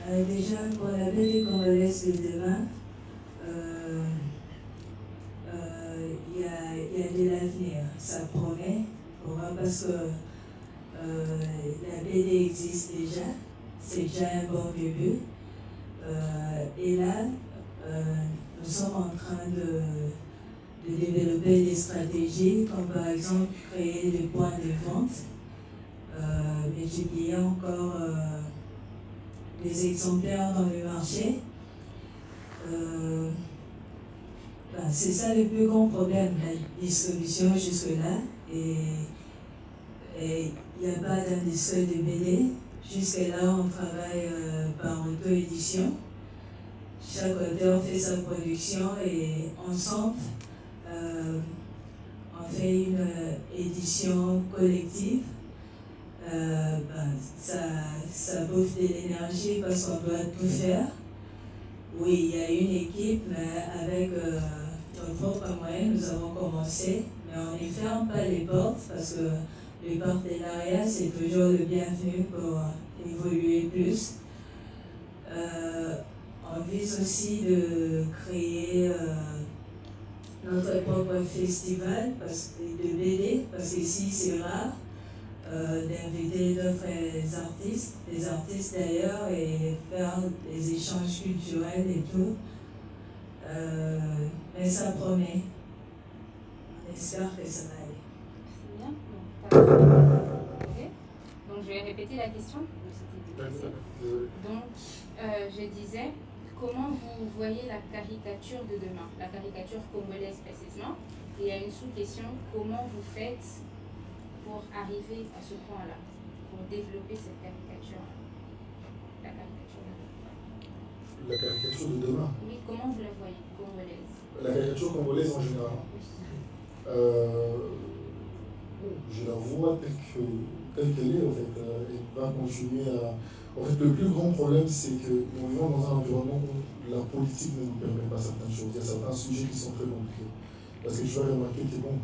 Déjà, pour la BD congolaise de demain, il y a de l'avenir, ça promet, parce que la BD existe déjà, c'est déjà un bon début. Et là, nous sommes en train de développer des stratégies, comme par exemple créer des points de vente, multiplier encore des exemplaires dans le marché. C'est ça le plus grand problème, la distribution jusque-là. Et il n'y a pas d'industrie de BD. Jusque-là, on travaille par auto-édition. Chaque auteur fait sa production et ensemble, on fait une édition collective. Ça bouffe de l'énergie parce qu'on doit tout faire. Oui, il y a une équipe, mais avec nos propres moyens, nous avons commencé. Mais on ne ferme pas les portes parce que le partenariat, c'est toujours le bienvenu pour évoluer plus. On vise aussi de créer notre propre festival de BD, parce qu'ici c'est rare d'inviter d'autres artistes, des artistes d'ailleurs, et faire des échanges culturels et tout. Mais ça promet. On espère que ça va aller. C'est bien. Okay. Donc je vais répéter la question. Donc je disais, comment vous voyez la caricature de demain, la caricature congolaise précisément? Et il y a une sous-question, comment vous faites pour arriver à ce point-là, pour développer cette caricature, la caricature de demain? La caricature de demain? Oui, comment vous la voyez, congolaise? La caricature congolaise en général. Je la vois telle qu'elle est, en fait. Elle va continuer à... En fait, le plus grand problème, c'est que nous vivons dans un environnement où la politique ne nous permet pas certaines choses. Il y a certains sujets qui sont très compliqués. Parce que je vais remarquer que, bon,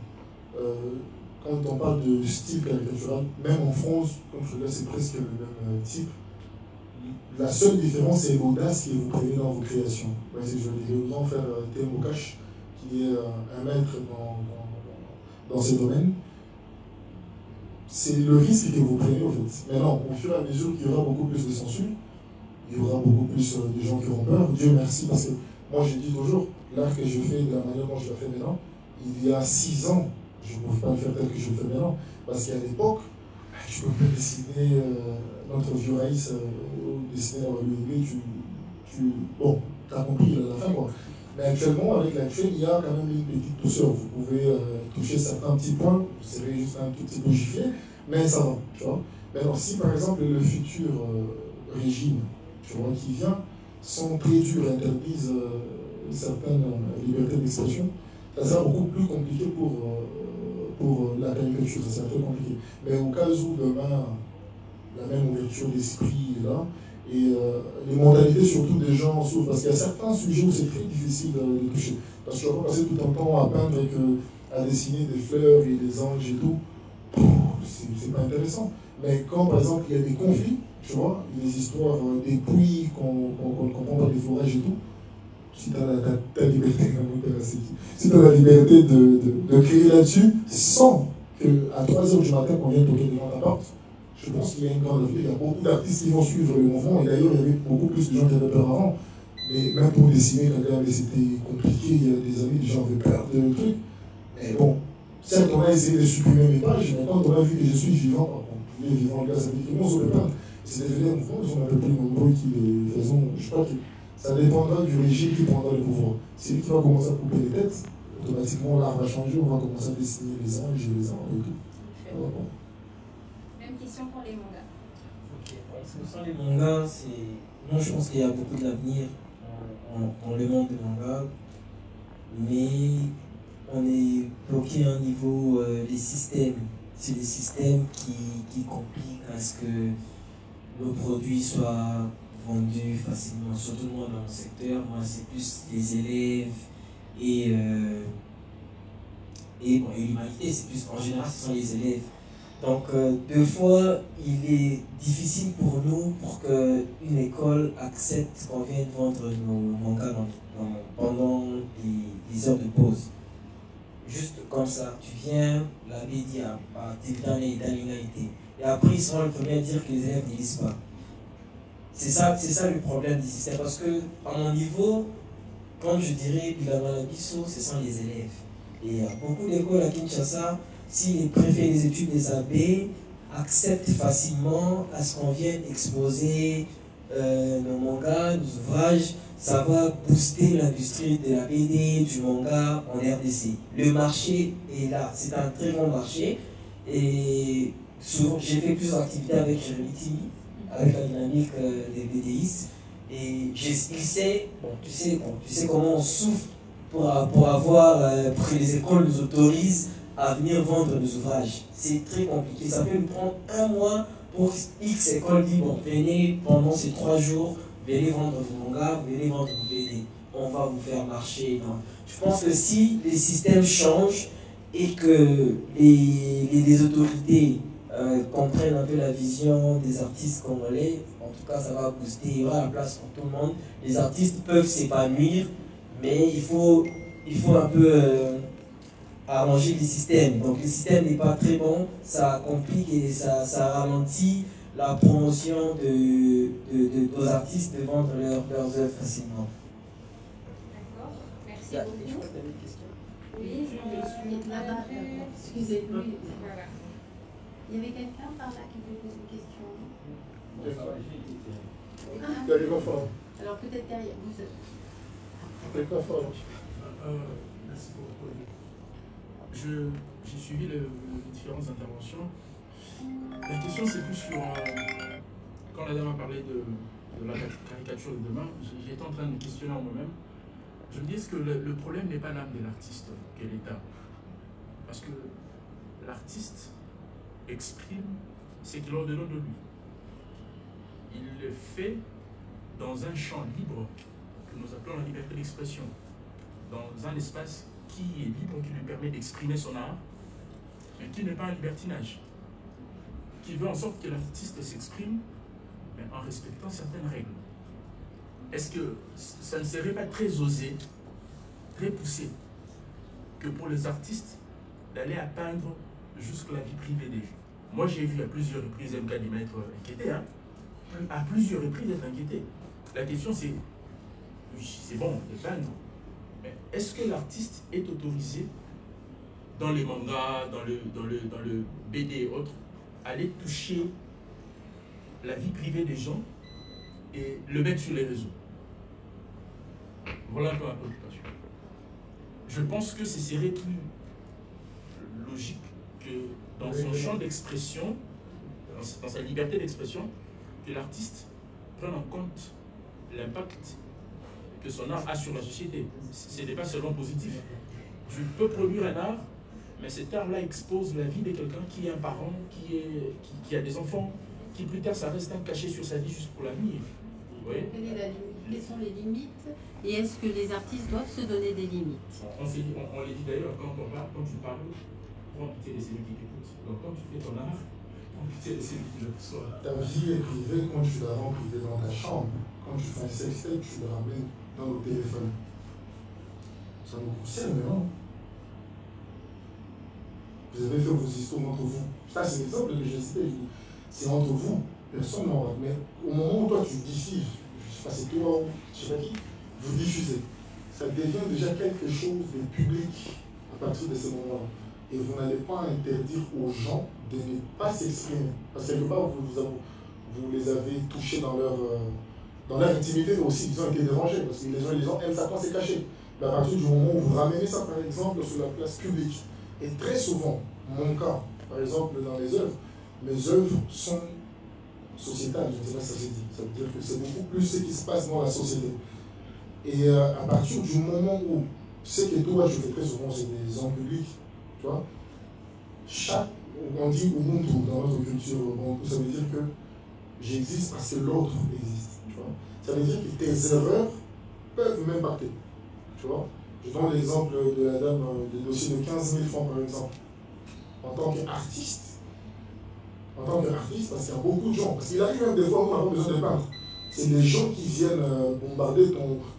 quand on parle de style caricatural, même en France, comme je regarde, c'est presque le même type. La seule différence, c'est l'audace que vous prenez dans vos créations. Ouais, c'est joli. Je vais vous faire Théo Cash, qui est un maître dans ce domaine. C'est le risque que vous prenez, en fait. Maintenant, au fur et à mesure qu'il y aura beaucoup plus de censure, il y aura beaucoup plus de gens qui auront peur. Dieu merci, parce que moi, je dis toujours, l'art que je fais, de la manière dont je le fais maintenant, il y a 6 ans, je ne pouvais pas le faire tel que je le fais maintenant. Parce qu'à l'époque, je ne peux pas dessiner notre vieux Raïs, dessiner l'UEB, bon, tu as compris à la fin, quoi. Mais actuellement, avec l'actuel, il y a quand même une petite douceur. Vous pouvez toucher certains petits points, vous serez juste un tout petit peu giflé, mais ça va, tu vois. Mais alors, si par exemple le futur régime, tu vois, qui vient, sont très durs, interdisent certaines libertés d'expression, ça sera beaucoup plus compliqué pour la caricature, ça sera très compliqué. Mais au cas où demain, la même ouverture d'esprit est là, et les mentalités surtout des gens s'ouvrent, parce qu'il y a certains sujets où c'est très difficile de toucher. Parce que je ne vais pas passer tout un temps à peindre et à dessiner des fleurs et des anges et tout, c'est pas intéressant. Mais quand par exemple il y a des conflits, tu vois, des histoires, des pluies qu'on comprend pas, des forages et tout, si tu as la liberté, si tu as la liberté de créer là-dessus, sans qu'à 3h du matin qu'on vienne toquer devant ta porte, je pense qu'il y a une grande avenir. Il y a beaucoup d'artistes qui vont suivre le mouvement, et d'ailleurs il y avait beaucoup plus de gens qui avaient peur avant. Mais même pour dessiner, c'était compliqué, il y a des amis, les gens avaient peur de trucs. Mais bon, certes on a essayé de supprimer mes pages, mais quand on a vu que je suis vivant, par contre, il est vivant, le gars, ça veut dire que nous on se peindre. C'est devenu un mouvement, ils sont un peu plus nombreux qui les faisons. Je crois que ça dépendra du régime qui prendra le pouvoir. C'est lui qui va commencer à couper les têtes, automatiquement l'art va changer, on va commencer à dessiner les anges et les anges et tout. Alors, bon. Même question pour les mangas. Ok, en ce qui concerne les mangas, moi je pense qu'il y a beaucoup d'avenir dans le monde des mangas, mais on est bloqué à un niveau des systèmes. C'est des systèmes qui compliquent à ce que nos produits soient vendus facilement, surtout moi dans mon secteur. Moi c'est plus les élèves et l'humanité, c'est plus en général ce sont les élèves. Donc deux fois il est difficile pour nous, pour qu'une école accepte qu'on vienne vendre nos mangas pendant les heures de pause. Juste comme ça, tu viens, l'abbé dit t'es dans l'égalité. Et après ils seront les premiers à dire que les élèves ne lisent pas. C'est ça le problème du système, parce que à mon niveau, comme je dirais, Bilamalabiso, ce sont les élèves. Et il y a beaucoup d'écoles à Kinshasa, si les préfets des études des abbés acceptent facilement à ce qu'on vienne exposer nos mangas, nos ouvrages, ça va booster l'industrie de la BD, du manga en RDC. Le marché est là, c'est un très bon marché. Et souvent, j'ai fait plusieurs activités avec Jérémy Timi, avec la dynamique des BDistes. Et tu sais comment on souffre pour avoir, pour que les écoles nous autorisent à venir vendre nos ouvrages. C'est très compliqué. Ça peut nous prendre 1 mois pour X écoles disent bon, venez pendant ces 3 jours, venez vendre vos mangas, venez vendre vos BD. On va vous faire marcher. Donc, je pense que si les systèmes changent et que les autorités comprennent un peu la vision des artistes congolais, en tout cas ça va booster, il y aura la place pour tout le monde. Les artistes peuvent s'épanouir, mais il faut un peu arranger les systèmes. Donc le système n'est pas très bon, ça complique et ça ralentit la promotion aux artistes de vendre leurs œuvres facilement. D'accord, merci Je beaucoup. crois que tu avais une question. Oui, là-bas, excusez-moi. Voilà. Il y avait quelqu'un par là qui voulait poser une question. Il y a les enfants. Alors peut-être derrière vous. Les enfants. Merci beaucoup. J'ai suivi les différentes interventions. La question c'est plus sur quand la dame a parlé de la caricature de demain, j'étais en train de me questionner en moi-même. Je me dis est-ce que le problème n'est pas l'âme de l'artiste qu'est l'État? Parce que l'artiste exprime ce qu'il en dedans de lui. Il le fait dans un champ libre que nous appelons la liberté d'expression, dans un espace qui est libre, qui lui permet d'exprimer son art mais qui n'est pas un libertinage, qui veut en sorte que l'artiste s'exprime, mais en respectant certaines règles. Est-ce que ça ne serait pas très osé, très poussé, que pour les artistes, d'aller atteindre jusqu'à la vie privée des gens? Moi, j'ai vu à plusieurs reprises M. Kadima être inquiété, hein? À plusieurs reprises être inquiété. La question c'est, oui, c'est bon, de peindre, mais est-ce que l'artiste est autorisé, dans les mangas, dans le BD et autres, à aller toucher la vie privée des gens et le mettre sur les réseaux? Voilà un peu ma préoccupation. Je pense que ce serait plus logique que dans son champ d'expression, dans sa liberté d'expression, que l'artiste prenne en compte l'impact que son art a sur la société. Ce n'est pas seulement positif. Je peux produire un art, mais cet art-là expose la vie de quelqu'un qui est un parent, qui a des enfants, qui plus tard ça reste un cachet sur sa vie juste pour l'avenir. Vous voyez ? Quelles sont les limites et est-ce que les artistes doivent se donner des limites? On les dit d'ailleurs quand tu parles, prends pitié de celui qui t'écoute. Donc quand tu fais ton art, prends pitié de celui qui le reçoit. Ta vie est privée quand tu la rends privée dans ta chambre. Quand tu fais un sextape, tu le ramènes dans le téléphone. Ça nous concerne, non? Vous avez fait vos histoires entre vous. Ça, c'est l'exemple que j'ai cité. C'est entre vous. Personne n'en va. Mais au moment où toi, tu diffuses, je ne sais pas, c'est toi ou je ne sais pas qui, vous diffusez. Ça devient déjà quelque chose de public à partir de ce moment-là. Et vous n'allez pas interdire aux gens de ne pas s'exprimer. Parce que quelque part, vous les avez touchés dans leur intimité, mais aussi ils ont été dérangés. Parce que les gens aiment ça quand c'est caché. Mais à partir du moment où vous ramenez ça, par exemple, sur la place publique, et très souvent, mon cas, par exemple, dans les œuvres, mes œuvres sont sociétales, je ne sais pas si ça se dit. Ça veut dire que c'est beaucoup plus ce qui se passe dans la société. Et à partir du moment où, ce que toi, je fais très souvent, c'est des hommes publics, tu vois, on dit Ubuntu dans notre culture, Ubuntu, ça veut dire que j'existe parce que l'autre existe, tu vois. Ça veut dire que tes erreurs peuvent m'impacter, tu vois. Je donne l'exemple de la dame des dossiers de 15 000 francs, par exemple. En tant qu'artiste, parce qu'il y a beaucoup de gens, parce qu'il arrive même des fois où on n'a pas besoin de peindre. C'est les gens qui viennent bombarder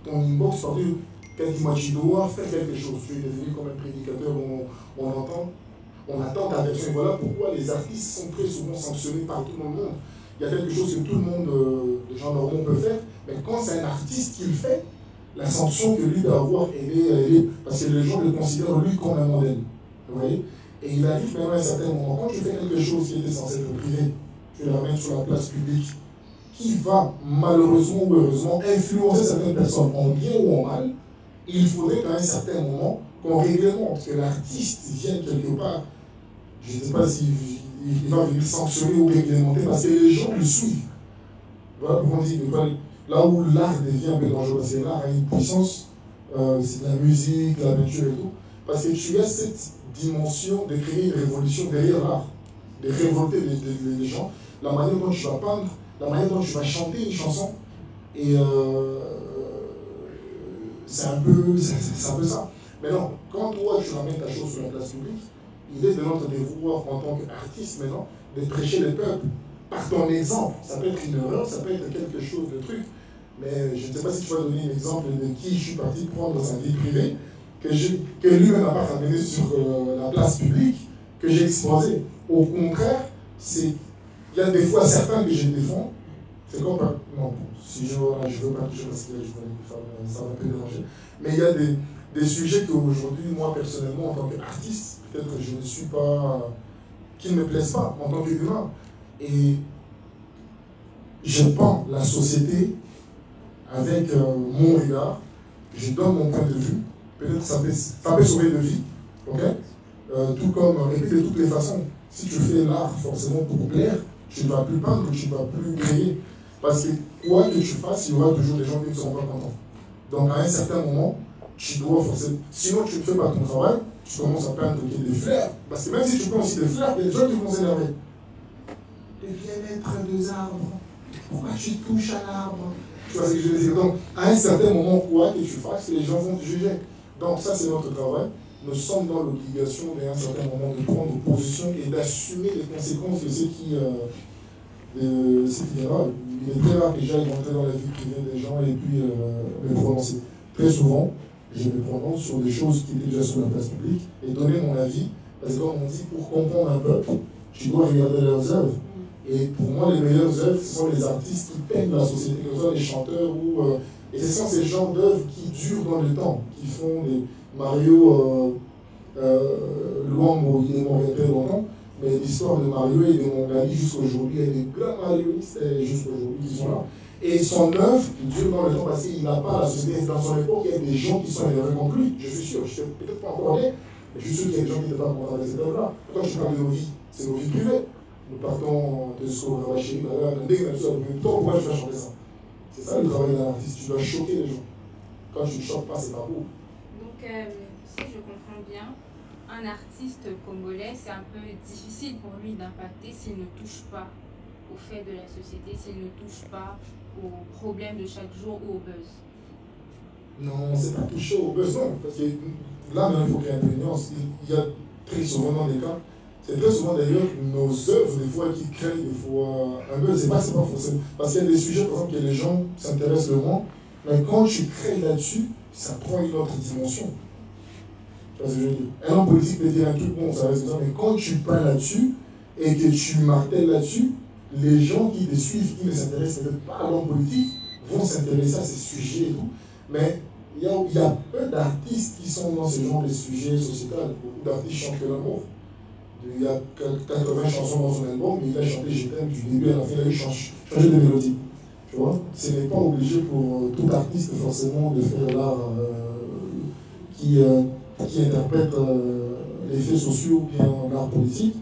ton inbox par dire Kadima, tu dois faire quelque chose. Tu es devenu comme un prédicateur, on attend ta version. Voilà pourquoi les artistes sont très souvent sanctionnés par tout le monde. Il y a quelque chose que tout le monde, les gens normaux, peut faire, mais quand c'est un artiste qui le fait, la sanction que lui doit avoir, elle est parce que les gens le considèrent lui comme un modèle. Vous voyez? Et il arrive même à un certain moment, quand tu fais quelque chose qui était censé être privé, tu le ramènes sur la place publique, qui va malheureusement ou heureusement influencer certaines personnes en bien ou en mal, il faudrait qu'à un certain moment qu'on réglemente, que l'artiste vienne quelque part. Je ne sais pas s'il va venir sanctionner ou réglementer parce que les gens le suivent. Voilà pourquoi on dit que là où l'art devient un peu dangereux, parce que l'art a une puissance, c'est de la musique, de la peinture et tout, parce que tu as cette dimension de créer une révolution derrière l'art, de révolter les gens, la manière dont tu vas peindre, la manière dont tu vas chanter une chanson, et c'est un peu ça. Mais non, quand toi tu ramènes ta chose sur la place publique, il est de notre devoir en tant qu'artiste maintenant de prêcher le peuple par ton exemple. Ça peut être une erreur, ça peut être quelque chose de truc, mais je ne sais pas si tu vas donner un exemple de qui je suis parti prendre dans sa vie privée, que lui-même n'a pas ramené sur la place publique, que j'ai exposé. Au contraire, il y a des fois certains que je défends, c'est comme non, si je veux pas toucher parce que ça va un peu déranger, mais il y a des sujets qu'aujourd'hui, moi personnellement, en tant qu'artiste, peut-être que je ne suis pas, qui ne me plaisent pas en tant qu'humain. Et je peins la société avec mon regard, je donne mon point de vue, peut-être que ça peut sauver de vie, ok? Tout comme, et puis de toutes les façons, si tu fais l'art forcément pour plaire, tu ne vas plus peindre, tu ne vas plus créer. Parce que quoi que tu fasses, il y aura toujours des gens qui ne seront pas contents. Donc à un certain moment, tu dois forcément. Sinon, tu ne fais pas ton travail, tu commences à peindre des fleurs. Parce que même si tu peins aussi des fleurs, il y a des gens qui vont s'énerver. Tu viens mettre deux arbres. Pourquoi tu touches à l'arbre? Tu vois ce que je veux dire? Donc, à un certain moment, quoi que tu fasses, les gens vont te juger. Donc, ça, c'est notre travail. nous sommes dans l'obligation, à un certain moment, de prendre position et d'assumer les conséquences de ce qui viendra. Il est très rare que j'aille rentrer dans la vie privée des gens et puis me prononcer. Très souvent, je me prononce sur des choses qui étaient déjà sur la place publique et donner mon avis, parce que comme on dit, pour comprendre un peuple, tu dois regarder leurs œuvres. Et pour moi, les meilleures œuvres, ce sont les artistes qui peignent la société, que ce soit les chanteurs ou... et ce sont ces genres d'œuvres qui durent dans le temps, qui font des Mario Luambo, il est mort il y a très longtemps, mais l'histoire de Mario et de Mongali jusqu'aujourd'hui, il y a des grands marionnistes jusqu'aujourd'hui qui sont là. Et son œuvre dure dans le temps parce qu'il n'a pas la société. Dans son époque, il y a des gens qui sont énervés contre lui, je suis sûr, je ne suis peut-être pas encore né, mais je suis sûr qu'il y a des gens qui n'étaient pas contents avec cette œuvre-là. Quand je parle de nos vies, c'est nos vies privées. Nous partons de ce qu'on va chez nous, pourquoi tu vas chanter ça? C'est ça le travail d'un artiste, tu dois choquer les gens. Quand tu ne choques pas, c'est pas beau. Donc, si je comprends bien, un artiste congolais, c'est un peu difficile pour lui d'impacter s'il ne touche pas aux faits de la société, s'il ne touche pas aux problèmes de chaque jour ou au buzz. Non, c'est pas toucher au buzz, non. Parce que là, il faut qu'il y ait un peu de nuance. Il y a très souvent dans des cas, c'est très souvent d'ailleurs nos œuvres, des fois, qui créent des fois un buzz. C'est pas forcément. Parce qu'il y a des sujets, par exemple, que les gens s'intéressent le moins, mais quand tu crées là-dessus, ça prend une autre dimension. C'est ce que je veux dire. Un homme politique peut dire un truc, bon, ça reste comme ça, mais quand tu parles là-dessus et que tu martèles là-dessus, les gens qui te suivent, qui ne s'intéressent peut-être pas à l'homme politique, vont s'intéresser à ces sujets et tout. Mais il y a peu d'artistes qui sont dans ce genre de sujets sociétals. Beaucoup d'artistes chantent que l'amour. Il y a 80 chansons dans son album, mais il a chanté Je t'aime du début à la fin, il a changé de mélodie. Tu vois, ce n'est pas obligé pour tout artiste forcément de faire l'art qui interprète les faits sociaux ou bien l'art politique.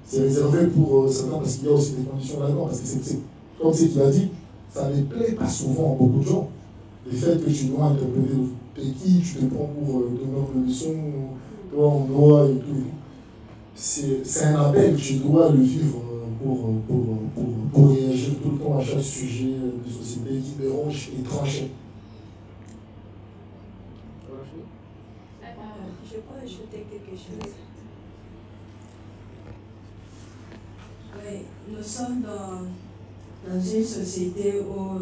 C'est réservé pour certains parce qu'il y a aussi des conditions là-dedans. Parce que c'est comme ce qu'il a dit, ça ne plaît pas souvent à beaucoup de gens. Le fait que tu dois interpréter t'es qui, tu te prends pour donneur de leçons, toi on doit et tout. C'est un appel, tu dois le vivre pour réagir tout le temps à chaque sujet de société qui dérange et tranché. Je peux ajouter quelque chose. Oui, nous sommes dans une société où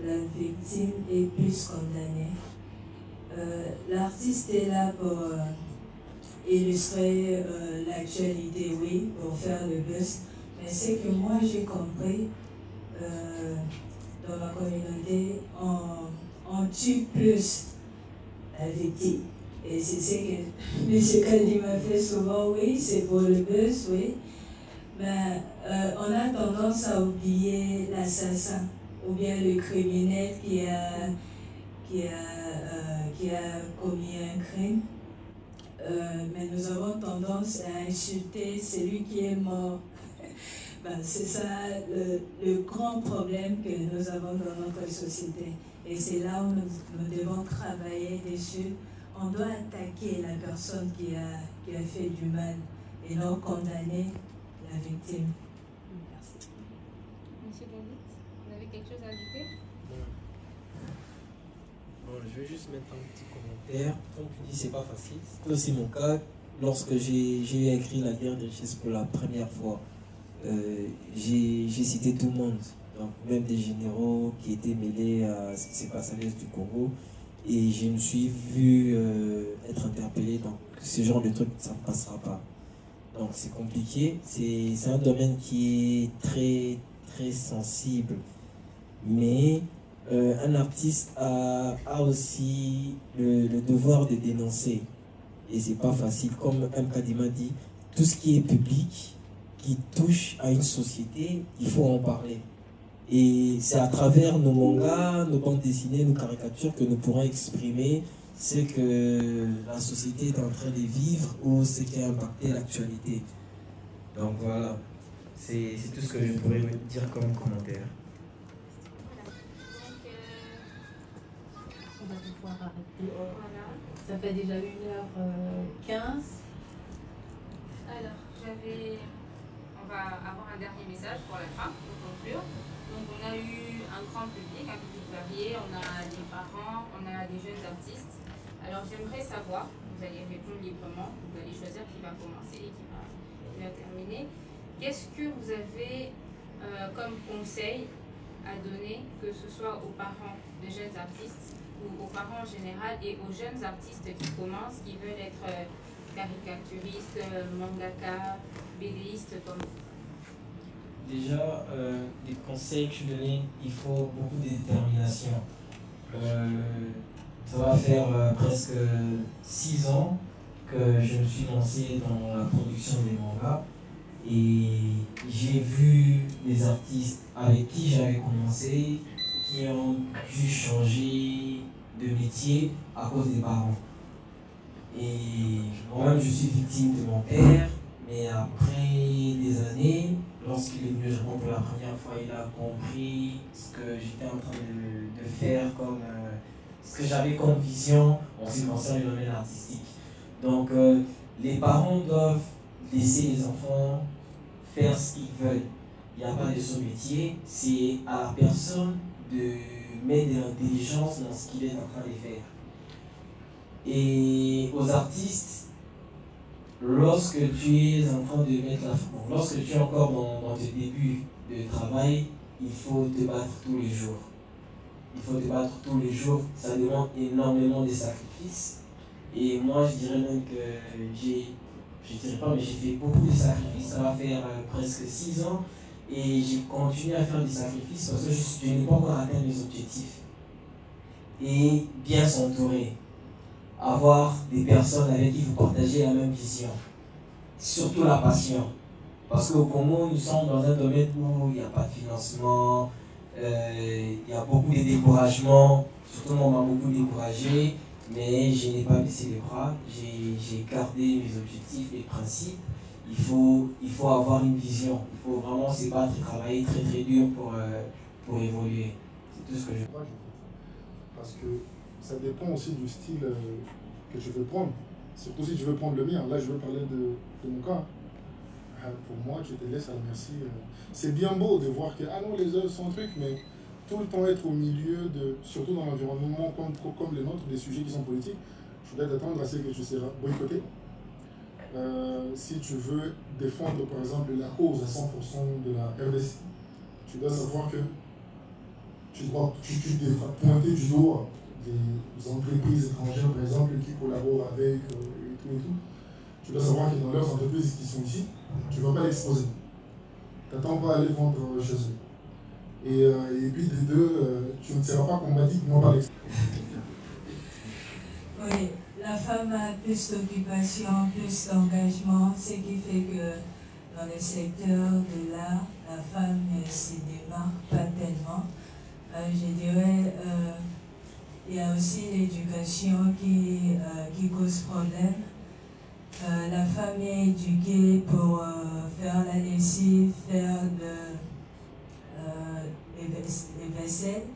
la victime est plus condamnée. L'artiste est là pour illustrer l'actualité, oui, pour faire le buzz. Mais c'est que moi j'ai compris, dans ma communauté, on tue plus la victime. Et c'est ce que M. Kaldi m'a fait souvent, oui, c'est pour le buzz, oui. Mais on a tendance à oublier l'assassin ou bien le criminel qui a commis un crime. Mais nous avons tendance à insulter celui qui est mort. C'est ça le grand problème que nous avons dans notre société. Et c'est là où nous devons travailler dessus. On doit attaquer la personne qui a fait du mal et non condamner la victime. Merci. Monsieur Galit, vous avez quelque chose à ajouter? Bon, je vais juste mettre un petit commentaire. Comme tu dis, c'est pas facile. C'est aussi mon cas. Lorsque j'ai écrit La guerre des richesses pour la première fois, j'ai cité tout le monde. Donc, même des généraux qui étaient mêlés à ce qui s'est passé à l'est du Congo. Et je me suis vu être interpellé. Donc, ce genre de truc, ça ne passera pas. Donc, c'est compliqué. C'est un domaine qui est très, très sensible. Mais un artiste a aussi le devoir de dénoncer. Et c'est pas facile. Comme M. Kadima dit, tout ce qui est public, qui touche à une société, il faut en parler. Et c'est à travers nos mangas, nos bandes dessinées, nos caricatures que nous pourrons exprimer ce que la société est en train de vivre ou ce qui a impacté l'actualité. Donc voilà, c'est tout ce que je pourrais dire comme commentaire. On va pouvoir arrêter. Ça fait déjà 1h15. Alors, on va avoir un dernier message pour la fin, pour conclure. Donc on a eu un grand public, varié, on a des parents, on a des jeunes artistes. Alors j'aimerais savoir, vous vous allez répondre librement, vous allez choisir qui va commencer et qui va terminer. Qu'est-ce que vous avez comme conseil à donner, que ce soit aux parents de jeunes artistes ou aux parents en général et aux jeunes artistes qui commencent, qui veulent être caricaturistes, mangaka, BDistes comme vous? Déjà, des conseils que je donnais, il faut beaucoup de détermination. Ça va faire presque 6 ans que je me suis lancé dans la production des mangas et j'ai vu des artistes avec qui j'avais commencé qui ont dû changer de métier à cause des parents. Et moi-même, je suis victime de mon père, mais après des années, lorsqu'il est venu vraiment pour la première fois, il a compris ce que j'étais en train de faire, comme ce que j'avais comme vision en ce qui concerne le domaine artistique. Donc, les parents doivent laisser les enfants faire ce qu'ils veulent. Il n'y a pas de sous-métier, c'est à la personne de mettre de l'intelligence dans ce qu'il est en train de faire. Et aux artistes, lorsque tu es en train de mettre lorsque tu es encore dans tes débuts de travail, il faut te battre tous les jours. Il faut te battre tous les jours, ça demande énormément de sacrifices. Et moi, je dirais même que je dirais pas, mais j'ai fait beaucoup de sacrifices. Ça va faire presque 6 ans et j'ai continué à faire des sacrifices parce que je n'ai pas encore atteint mes objectifs. Et bien s'entourer. Avoir des personnes avec qui vous partagez la même vision. Surtout la passion. Parce qu'au Congo, nous sommes dans un domaine où il n'y a pas de financement, il y a beaucoup de découragement. Surtout moi, on m'a beaucoup découragé, mais je n'ai pas baissé les bras. J'ai gardé mes objectifs, mes principes. Il faut avoir une vision. Il faut vraiment se battre et travailler très très dur pour évoluer. C'est tout ce que je crois. Parce que ça dépend aussi du style que je veux prendre. Surtout si je veux prendre le mien. Là, je veux parler de mon cas. Pour moi, tu te laisses à la merci. C'est bien beau de voir que, ah non, les autres sont trucs, mais tout le temps être au milieu, surtout dans l'environnement comme le nôtre, des sujets qui sont politiques, je voudrais t'attendre à ce que tu seras boycotté. Si tu veux défendre, par exemple, la cause à 100% de la RDC, tu dois savoir que tu devras pointer du doigt des entreprises étrangères, par exemple, qui collaborent avec et tout. Tu dois savoir que dans leurs entreprises qui sont ici, tu ne vas pas l'exposer. Tu n'attends pas à aller vendre chez eux. Et puis, des deux, tu ne seras pas combatif, moi pas l'exposer. Oui, la femme a plus d'occupation, plus d'engagement, ce qui fait que dans le secteur de l'art, la femme ne se démarque pas tellement. Je dirais, il y a aussi l'éducation qui cause problème. La femme est éduquée pour faire la lessive, faire les vaisselles.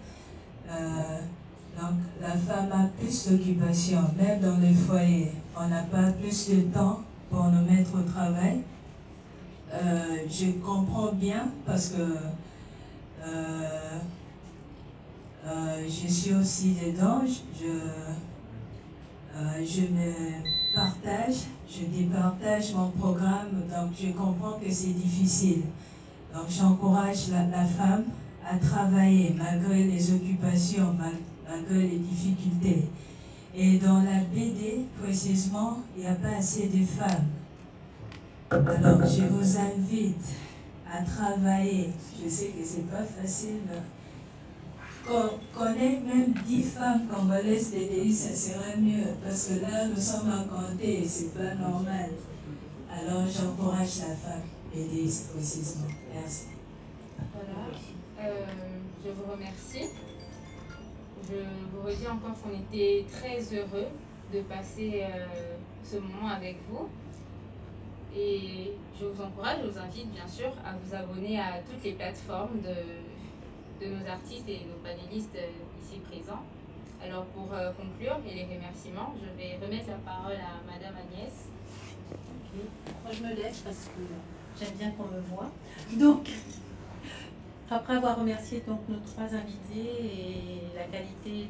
Donc la femme a plus d'occupation, même dans le foyer. On n'a pas plus de temps pour nous mettre au travail. Je comprends bien parce que je suis aussi dedans. Je me partage, je départage mon programme, donc je comprends que c'est difficile. Donc j'encourage la femme à travailler malgré les occupations, malgré les difficultés. Et dans la BD, précisément, il n'y a pas assez de femmes. Alors je vous invite à travailler. Je sais que ce n'est pas facile. Qu'on ait même 10 femmes congolaises BDistes, ça serait mieux. Parce que là, nous sommes en compter et ce n'est pas normal. Alors j'encourage la femme BDiste précisément. Merci. Voilà. Je vous remercie. Je vous redis encore qu'on était très heureux de passer ce moment avec vous. Et je vous encourage, je vous invite bien sûr à vous abonner à toutes les plateformes de nos artistes et nos panélistes ici présents. Alors pour conclure et les remerciements, je vais remettre la parole à Madame Agnès. Okay. Moi je me lève parce que j'aime bien qu'on me voit. Donc, après avoir remercié donc nos 3 invités et la qualité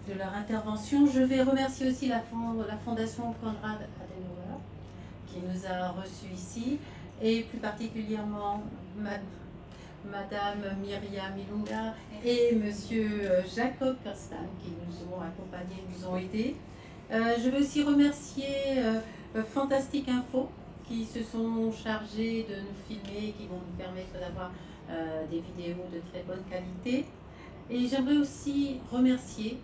de leur intervention. Je vais remercier aussi la Fondation Konrad Adenauer qui nous a reçus ici, et plus particulièrement Madame Myriam Ilunga et Monsieur Jacob Kerstan qui nous ont accompagnés, nous ont aidés. Je veux aussi remercier Fantastique Info qui se sont chargés de nous filmer, qui vont nous permettre d'avoir des vidéos de très bonne qualité. Et j'aimerais aussi remercier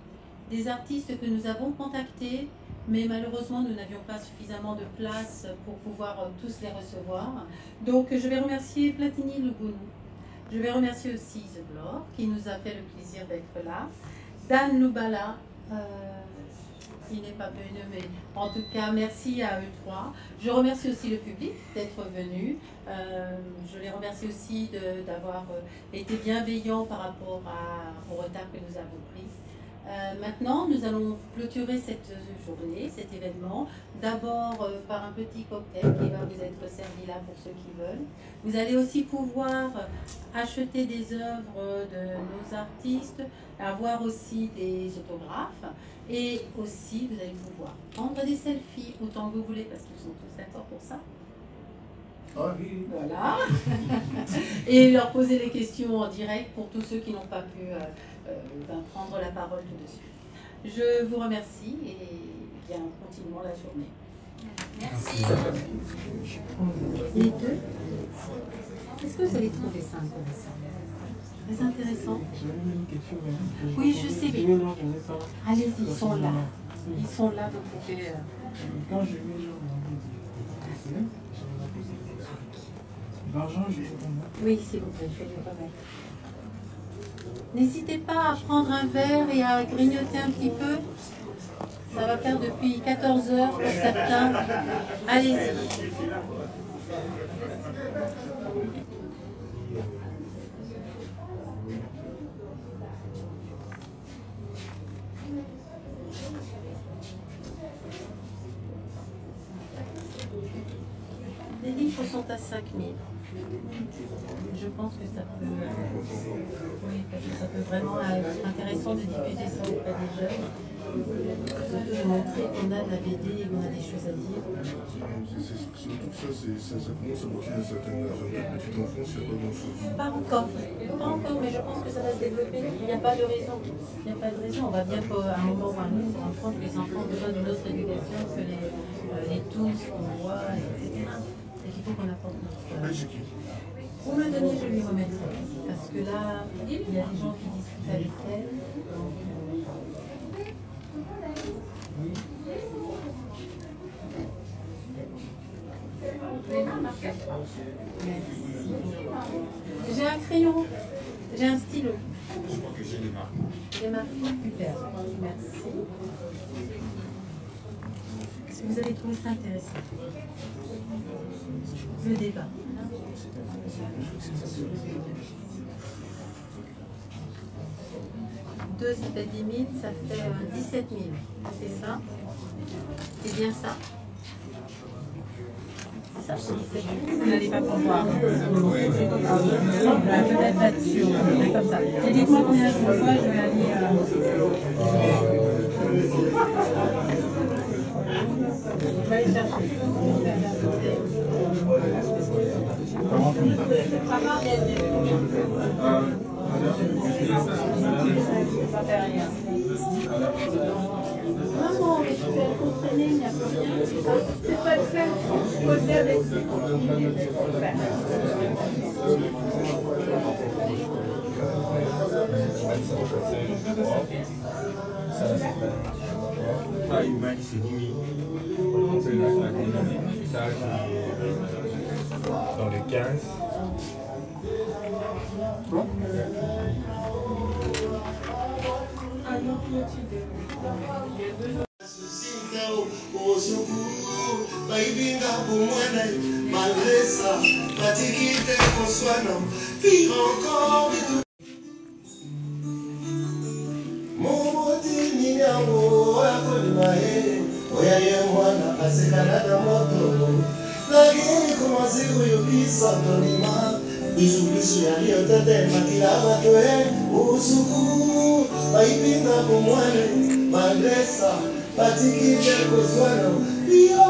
des artistes que nous avons contactés, mais malheureusement nous n'avions pas suffisamment de place pour pouvoir tous les recevoir. Donc je vais remercier Platini Lugoun. Je vais remercier aussi The Blore qui nous a fait le plaisir d'être là. Dan Lubala, qui n'est pas venu, mais en tout cas merci à eux trois. Je remercie aussi le public d'être venu. Je les remercie aussi d'avoir été bienveillants par rapport au retard que nous avons pris. Maintenant, nous allons clôturer cette journée, cet événement, d'abord par un petit cocktail qui va vous être servi là pour ceux qui veulent. Vous allez aussi pouvoir acheter des œuvres de nos artistes, avoir aussi des autographes, et aussi vous allez pouvoir prendre des selfies autant que vous voulez parce qu'ils sont tous d'accord pour ça. Voilà. Et leur poser les questions en direct pour tous ceux qui n'ont pas pu prendre la parole tout de suite. Je vous remercie et bien continuons la journée. Merci. Les deux. Est-ce que vous avez trouvé ça intéressant? Très intéressant. Oui, je sais. Allez-y, ils sont là. Ils sont là, vous pouvez. Quand je mets l'argent, je vais combien? Oui, s'il vous plaît, je vais le remettre. N'hésitez pas à prendre un verre et à grignoter un petit peu. Ça va faire depuis 14 heures pour certains. Allez-y. Les livres sont à 5 000. Je pense que ça peut, oui, parce que ça peut vraiment être intéressant de diffuser ça auprès des jeunes. Surtout de montrer qu'on a de la BD et qu'on a des choses à dire. Surtout que ça commence à partir d'un certain âge. En petite enfance, il n'y a pas grand-chose. Pas encore, mais je pense que ça va se développer. Il n'y a pas de raison. Il n'y a pas de raison. On va bien qu'à un moment ou à un autre, se rendre compte que les enfants ont besoin d'une autre éducation que les tools qu'on voit, etc. Et qu'il faut qu'on apporte notre... Vous me le donnez, je lui remettrai. Parce que là, il y a des gens qui discutent avec elle. Merci. J'ai un crayon, j'ai un stylo. Je crois que j'ai des marques. Des marques, super. Merci. Est-ce que vous avez trouvé ça intéressant? Le débat. 2, ça fait 10 000, ça fait 17 000. C'est ça? C'est bien ça? C'est ça, c'est 17 000. Vous n'allez pas pouvoir. Peut-être là-dessus, on fait comme ça. Et dites-moi combien je reçois, je vais aller... Je vais aller chercher. 40 000. Maman, mais tu peux être entraînée, il n'y a plus rien. C'est pas le faire. Il faut le faire avec Ah, il m'a dit c'est 10 000. Ça, c'est dans les 15. Bon. Malgré ça, fatigué qu'on soit non, pire encore de tout. Mon beauté minyango, akolimae, oyaye mwana asekana na moto. Nage commencé kuyokisa tonima, bisu bisu ya liotete makila batwe, usuku, baipinga kumwane, malgré ça, fatigué kozwana, pio